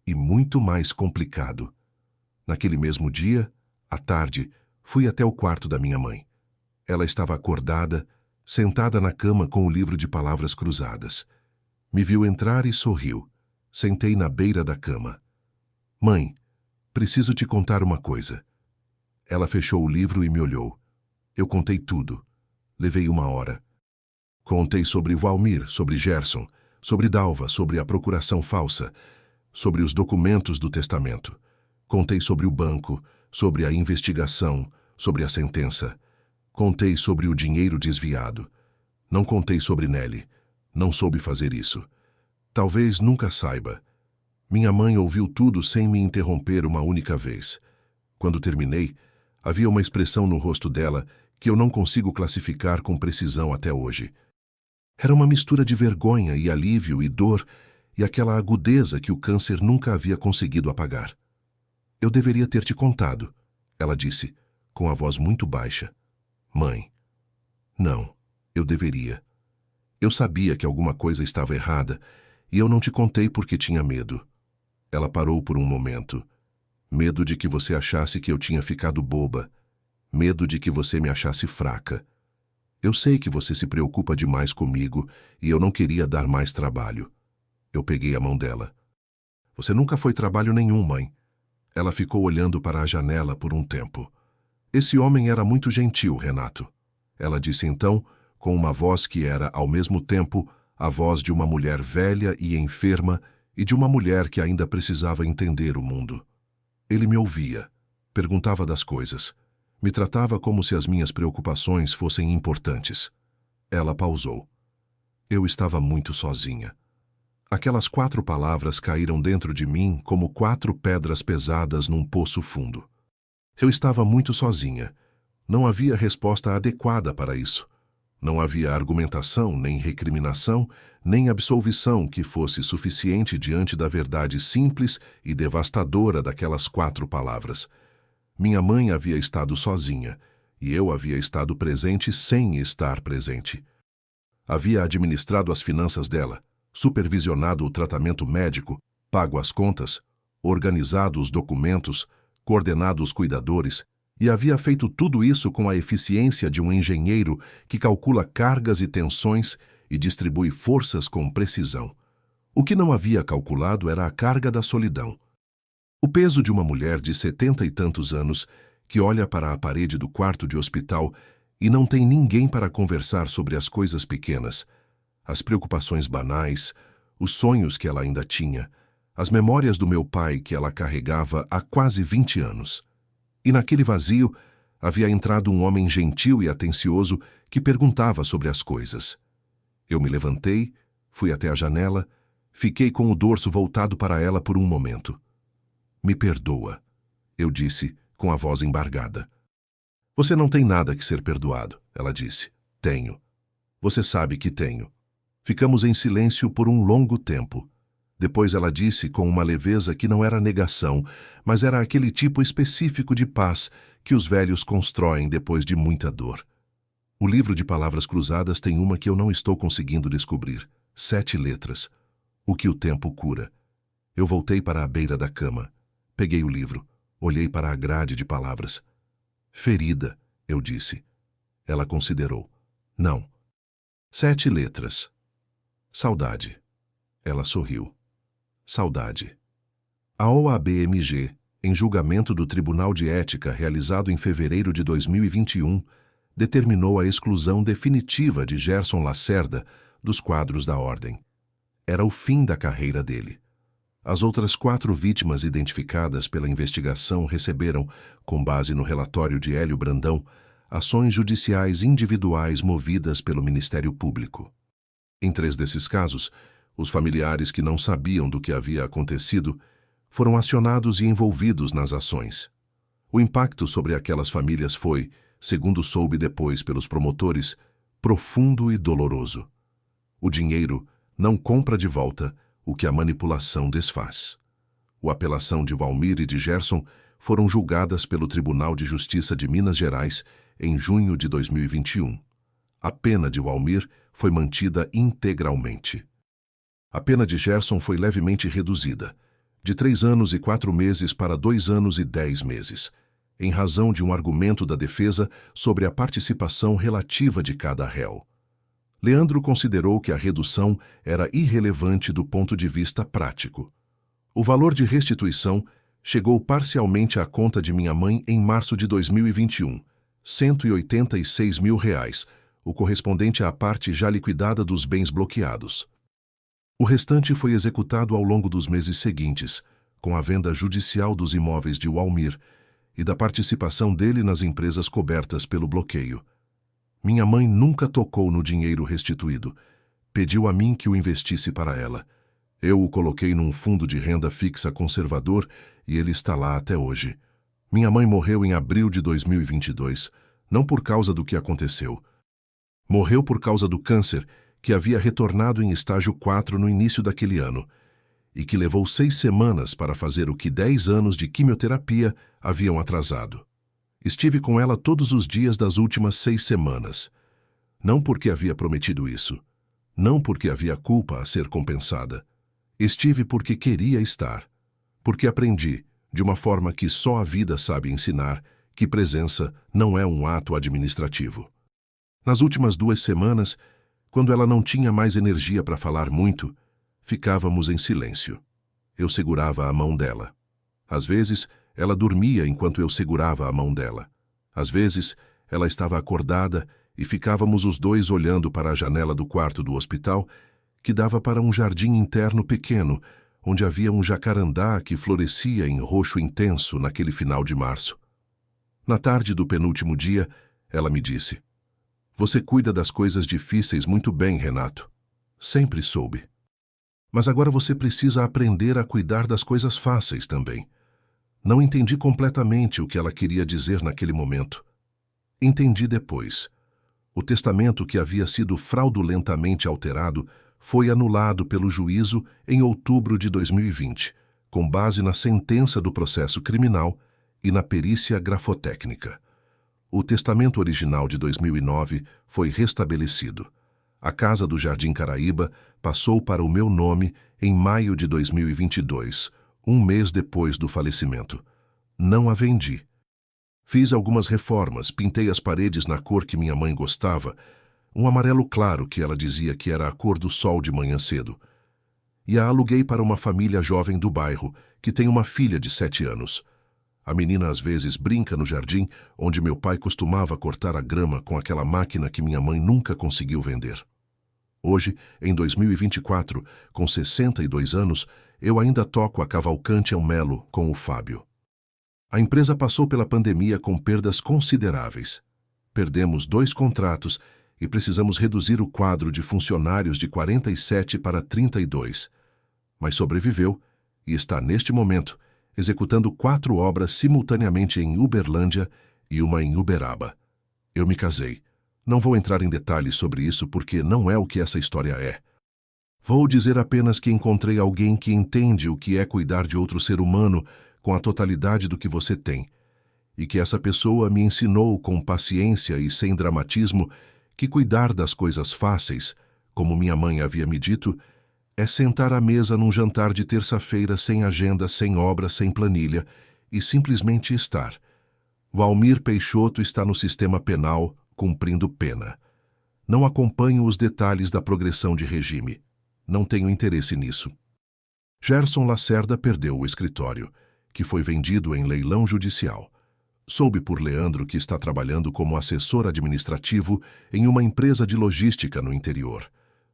e muito mais complicado. Naquele mesmo dia, à tarde, fui até o quarto da minha mãe. Ela estava acordada, sentada na cama com o livro de palavras cruzadas. Me viu entrar e sorriu. Sentei na beira da cama. Mãe, preciso te contar uma coisa. Ela fechou o livro e me olhou. Eu contei tudo. Levei 1 hora. Contei sobre Valmir, sobre Gerson, sobre Dalva, sobre a procuração falsa, sobre os documentos do testamento. Contei sobre o banco, sobre a investigação, sobre a sentença. Contei sobre o dinheiro desviado. Não contei sobre Nelly. Não soube fazer isso. Talvez nunca saiba. Minha mãe ouviu tudo sem me interromper uma única vez. Quando terminei, havia uma expressão no rosto dela que eu não consigo classificar com precisão até hoje. Era uma mistura de vergonha e alívio e dor e aquela agudeza que o câncer nunca havia conseguido apagar. Eu deveria ter te contado, ela disse, com a voz muito baixa. Mãe. Não, eu deveria. Eu sabia que alguma coisa estava errada e eu não te contei porque tinha medo. Ela parou por um momento. Medo de que você achasse que eu tinha ficado boba. Medo de que você me achasse fraca. Eu sei que você se preocupa demais comigo e eu não queria dar mais trabalho. Eu peguei a mão dela. Você nunca foi trabalho nenhum, mãe. Ela ficou olhando para a janela por um tempo. Esse homem era muito gentil, Renato. Ela disse então, com uma voz que era, ao mesmo tempo, a voz de uma mulher velha e enferma e de uma mulher que ainda precisava entender o mundo. Ele me ouvia, perguntava das coisas, me tratava como se as minhas preocupações fossem importantes. Ela pausou. Eu estava muito sozinha. Aquelas 4 palavras caíram dentro de mim como 4 pedras pesadas num poço fundo. Eu estava muito sozinha. Não havia resposta adequada para isso. Não havia argumentação, nem recriminação, nem absolvição que fosse suficiente diante da verdade simples e devastadora daquelas 4 palavras. Minha mãe havia estado sozinha, e eu havia estado presente sem estar presente. Havia administrado as finanças dela, supervisionado o tratamento médico, pago as contas, organizado os documentos, coordenado os cuidadores, e havia feito tudo isso com a eficiência de um engenheiro que calcula cargas e tensões e distribui forças com precisão. O que não havia calculado era a carga da solidão. O peso de uma mulher de 70 e tantos anos que olha para a parede do quarto de hospital e não tem ninguém para conversar sobre as coisas pequenas, as preocupações banais, os sonhos que ela ainda tinha, as memórias do meu pai que ela carregava há quase 20 anos. E naquele vazio havia entrado um homem gentil e atencioso que perguntava sobre as coisas. Eu me levantei, fui até a janela, fiquei com o dorso voltado para ela por um momento. Me perdoa, eu disse, com a voz embargada. Você não tem nada que ser perdoado, ela disse. Tenho. Você sabe que tenho. Ficamos em silêncio por um longo tempo. Depois ela disse com uma leveza que não era negação, mas era aquele tipo específico de paz que os velhos constroem depois de muita dor. O livro de palavras cruzadas tem uma que eu não estou conseguindo descobrir. 7 letras. O que o tempo cura. Eu voltei para a beira da cama. Peguei o livro. Olhei para a grade de palavras. Ferida, eu disse. Ela considerou. Não. 7 letras. Saudade. Ela sorriu. Saudade. A OAB-MG, em julgamento do Tribunal de Ética realizado em fevereiro de 2021, determinou a exclusão definitiva de Gerson Lacerda dos quadros da Ordem. Era o fim da carreira dele. As outras 4 vítimas identificadas pela investigação receberam, com base no relatório de Hélio Brandão, ações judiciais individuais movidas pelo Ministério Público. Em 3 desses casos, os familiares que não sabiam do que havia acontecido foram acionados e envolvidos nas ações. O impacto sobre aquelas famílias foi, segundo soube depois pelos promotores, profundo e doloroso. O dinheiro não compra de volta o que a manipulação desfaz. A apelação de Valmir e de Gerson foram julgadas pelo Tribunal de Justiça de Minas Gerais em junho de 2021. A pena de Valmir foi mantida integralmente. A pena de Gerson foi levemente reduzida, de 3 anos e 4 meses para 2 anos e 10 meses, em razão de um argumento da defesa sobre a participação relativa de cada réu. Leandro considerou que a redução era irrelevante do ponto de vista prático. O valor de restituição chegou parcialmente à conta de minha mãe em março de 2021, R$ 186 mil, o correspondente à parte já liquidada dos bens bloqueados. O restante foi executado ao longo dos meses seguintes, com a venda judicial dos imóveis de Walmir e da participação dele nas empresas cobertas pelo bloqueio. Minha mãe nunca tocou no dinheiro restituído. Pediu a mim que o investisse para ela. Eu o coloquei num fundo de renda fixa conservador e ele está lá até hoje. Minha mãe morreu em abril de 2022, não por causa do que aconteceu. Morreu por causa do câncer, que havia retornado em estágio 4 no início daquele ano, e que levou 6 semanas para fazer o que 10 anos de quimioterapia haviam atrasado. Estive com ela todos os dias das últimas 6 semanas. Não porque havia prometido isso. Não porque havia culpa a ser compensada. Estive porque queria estar. Porque aprendi, de uma forma que só a vida sabe ensinar, que presença não é um ato administrativo. Nas últimas 2 semanas, quando ela não tinha mais energia para falar muito, ficávamos em silêncio. Eu segurava a mão dela. Às vezes, ela dormia enquanto eu segurava a mão dela. Às vezes, ela estava acordada e ficávamos os dois olhando para a janela do quarto do hospital, que dava para um jardim interno pequeno, onde havia um jacarandá que florescia em roxo intenso naquele final de março. Na tarde do penúltimo dia, ela me disse: "Você cuida das coisas difíceis muito bem, Renato. Sempre soube. Mas agora você precisa aprender a cuidar das coisas fáceis também." Não entendi completamente o que ela queria dizer naquele momento. Entendi depois. O testamento que havia sido fraudulentamente alterado foi anulado pelo juízo em outubro de 2020, com base na sentença do processo criminal e na perícia grafotécnica. O testamento original de 2009 foi restabelecido. A casa do Jardim Caraíba passou para o meu nome em maio de 2022, um mês depois do falecimento. Não a vendi. Fiz algumas reformas, pintei as paredes na cor que minha mãe gostava, um amarelo claro que ela dizia que era a cor do sol de manhã cedo. E a aluguei para uma família jovem do bairro, que tem uma filha de 7 anos. A menina às vezes brinca no jardim, onde meu pai costumava cortar a grama com aquela máquina que minha mãe nunca conseguiu vender. Hoje, em 2024, com 62 anos, eu ainda toco a Cavalcante em Melo com o Fábio. A empresa passou pela pandemia com perdas consideráveis. Perdemos 2 contratos e precisamos reduzir o quadro de funcionários de 47 para 32. Mas sobreviveu e está, neste momento, executando 4 obras simultaneamente em Uberlândia e uma em Uberaba. Eu me casei. Não vou entrar em detalhes sobre isso porque não é o que essa história é. Vou dizer apenas que encontrei alguém que entende o que é cuidar de outro ser humano com a totalidade do que você tem, e que essa pessoa me ensinou com paciência e sem dramatismo que cuidar das coisas fáceis, como minha mãe havia me dito, é sentar à mesa num jantar de terça-feira sem agenda, sem obra, sem planilha, e simplesmente estar. Walmir Peixoto está no sistema penal, cumprindo pena. Não acompanho os detalhes da progressão de regime. Não tenho interesse nisso. Gerson Lacerda perdeu o escritório, que foi vendido em leilão judicial. Soube por Leandro que está trabalhando como assessor administrativo em uma empresa de logística no interior.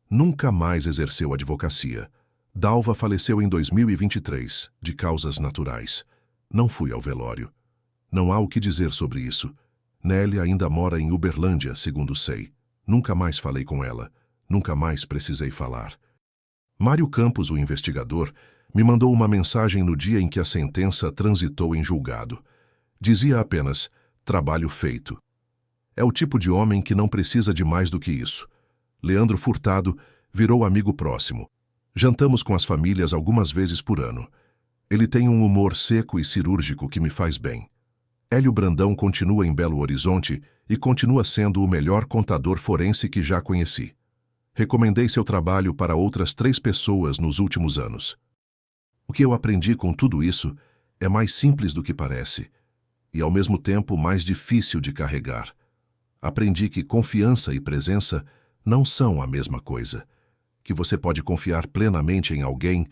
Nunca mais exerceu advocacia. Dalva faleceu em 2023, de causas naturais. Não fui ao velório. Não há o que dizer sobre isso. Nélia ainda mora em Uberlândia, segundo sei. Nunca mais falei com ela. Nunca mais precisei falar. Mário Campos, o investigador, me mandou uma mensagem no dia em que a sentença transitou em julgado. Dizia apenas: trabalho feito. É o tipo de homem que não precisa de mais do que isso. Leandro Furtado virou amigo próximo. Jantamos com as famílias algumas vezes por ano. Ele tem um humor seco e cirúrgico que me faz bem. Hélio Brandão continua em Belo Horizonte e continua sendo o melhor contador forense que já conheci. Recomendei seu trabalho para outras 3 pessoas nos últimos anos. O que eu aprendi com tudo isso é mais simples do que parece e, ao mesmo tempo, mais difícil de carregar. Aprendi que confiança e presença não são a mesma coisa, que você pode confiar plenamente em alguém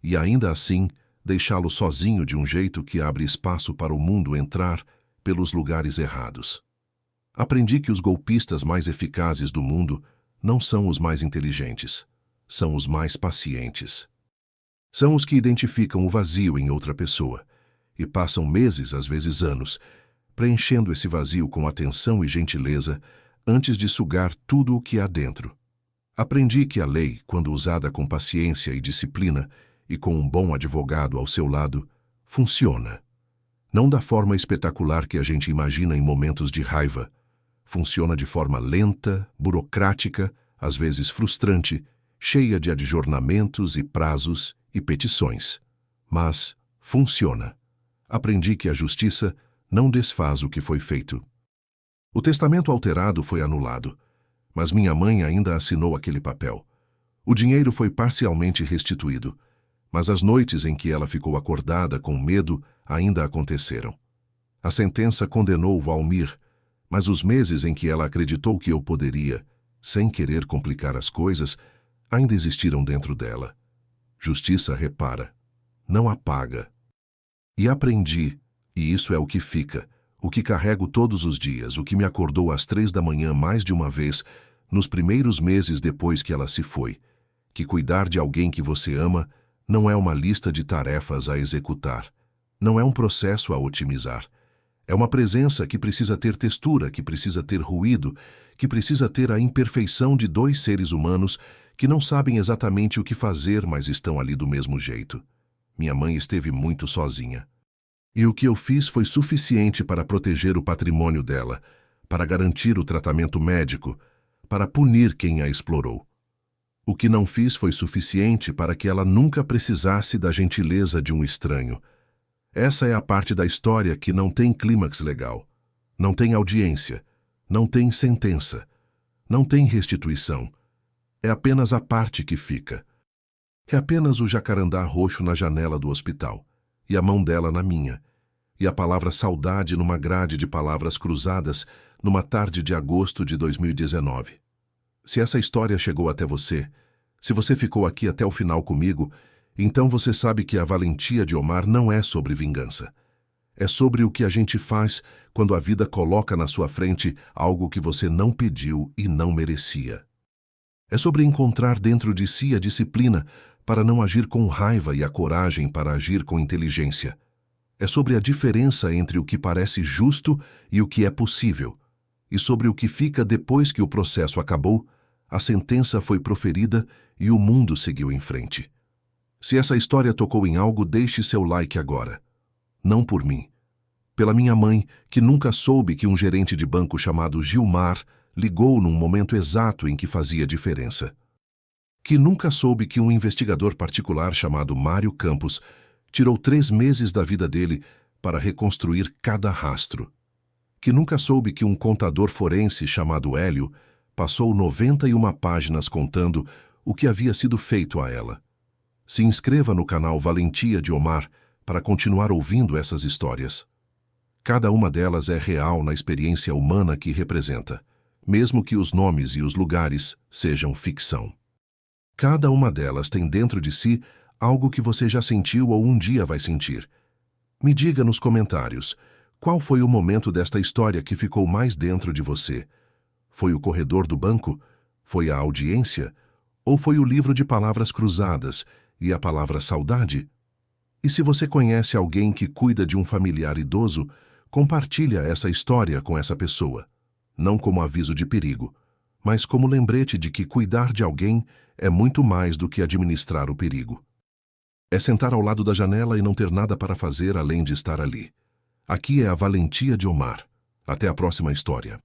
e, ainda assim, deixá-lo sozinho de um jeito que abre espaço para o mundo entrar pelos lugares errados. Aprendi que os golpistas mais eficazes do mundo não são os mais inteligentes, são os mais pacientes. São os que identificam o vazio em outra pessoa e passam meses, às vezes anos, preenchendo esse vazio com atenção e gentileza antes de sugar tudo o que há dentro. Aprendi que a lei, quando usada com paciência e disciplina e com um bom advogado ao seu lado, funciona. Não da forma espetacular que a gente imagina em momentos de raiva. Funciona de forma lenta, burocrática, às vezes frustrante, cheia de adjornamentos e prazos e petições. Mas funciona. Aprendi que a justiça não desfaz o que foi feito. O testamento alterado foi anulado, mas minha mãe ainda assinou aquele papel. O dinheiro foi parcialmente restituído, mas as noites em que ela ficou acordada com medo ainda aconteceram. A sentença condenou Valmir, mas os meses em que ela acreditou que eu poderia, sem querer complicar as coisas, ainda existiram dentro dela. Justiça repara, não apaga. E aprendi, e isso é o que fica, o que carrego todos os dias, o que me acordou às 3 da manhã mais de uma vez, nos primeiros meses depois que ela se foi, que cuidar de alguém que você ama não é uma lista de tarefas a executar, não é um processo a otimizar. É uma presença que precisa ter textura, que precisa ter ruído, que precisa ter a imperfeição de 2 seres humanos que não sabem exatamente o que fazer, mas estão ali do mesmo jeito. Minha mãe esteve muito sozinha. E o que eu fiz foi suficiente para proteger o patrimônio dela, para garantir o tratamento médico, para punir quem a explorou. O que não fiz foi suficiente para que ela nunca precisasse da gentileza de um estranho. Essa é a parte da história que não tem clímax legal, não tem audiência, não tem sentença, não tem restituição. É apenas a parte que fica. É apenas o jacarandá roxo na janela do hospital, e a mão dela na minha, e a palavra saudade numa grade de palavras cruzadas numa tarde de agosto de 2019. Se essa história chegou até você, se você ficou aqui até o final comigo, então você sabe que a valentia de Omar não é sobre vingança. É sobre o que a gente faz quando a vida coloca na sua frente algo que você não pediu e não merecia. É sobre encontrar dentro de si a disciplina para não agir com raiva e a coragem para agir com inteligência. É sobre a diferença entre o que parece justo e o que é possível, e sobre o que fica depois que o processo acabou, a sentença foi proferida e o mundo seguiu em frente. Se essa história tocou em algo, deixe seu like agora. Não por mim. Pela minha mãe, que nunca soube que um gerente de banco chamado Gilmar ligou num momento exato em que fazia diferença. Que nunca soube que um investigador particular chamado Mário Campos tirou 3 meses da vida dele para reconstruir cada rastro. Que nunca soube que um contador forense chamado Hélio passou 91 páginas contando o que havia sido feito a ela. Se inscreva no canal Valentia de Omar para continuar ouvindo essas histórias. Cada uma delas é real na experiência humana que representa, mesmo que os nomes e os lugares sejam ficção. Cada uma delas tem dentro de si algo que você já sentiu ou um dia vai sentir. Me diga nos comentários, qual foi o momento desta história que ficou mais dentro de você? Foi o corredor do banco? Foi a audiência? Ou foi o livro de palavras cruzadas e a palavra saudade? E se você conhece alguém que cuida de um familiar idoso, compartilha essa história com essa pessoa. Não como aviso de perigo, mas como lembrete de que cuidar de alguém é muito mais do que administrar o perigo. É sentar ao lado da janela e não ter nada para fazer além de estar ali. Aqui é a valentia de Omar. Até a próxima história.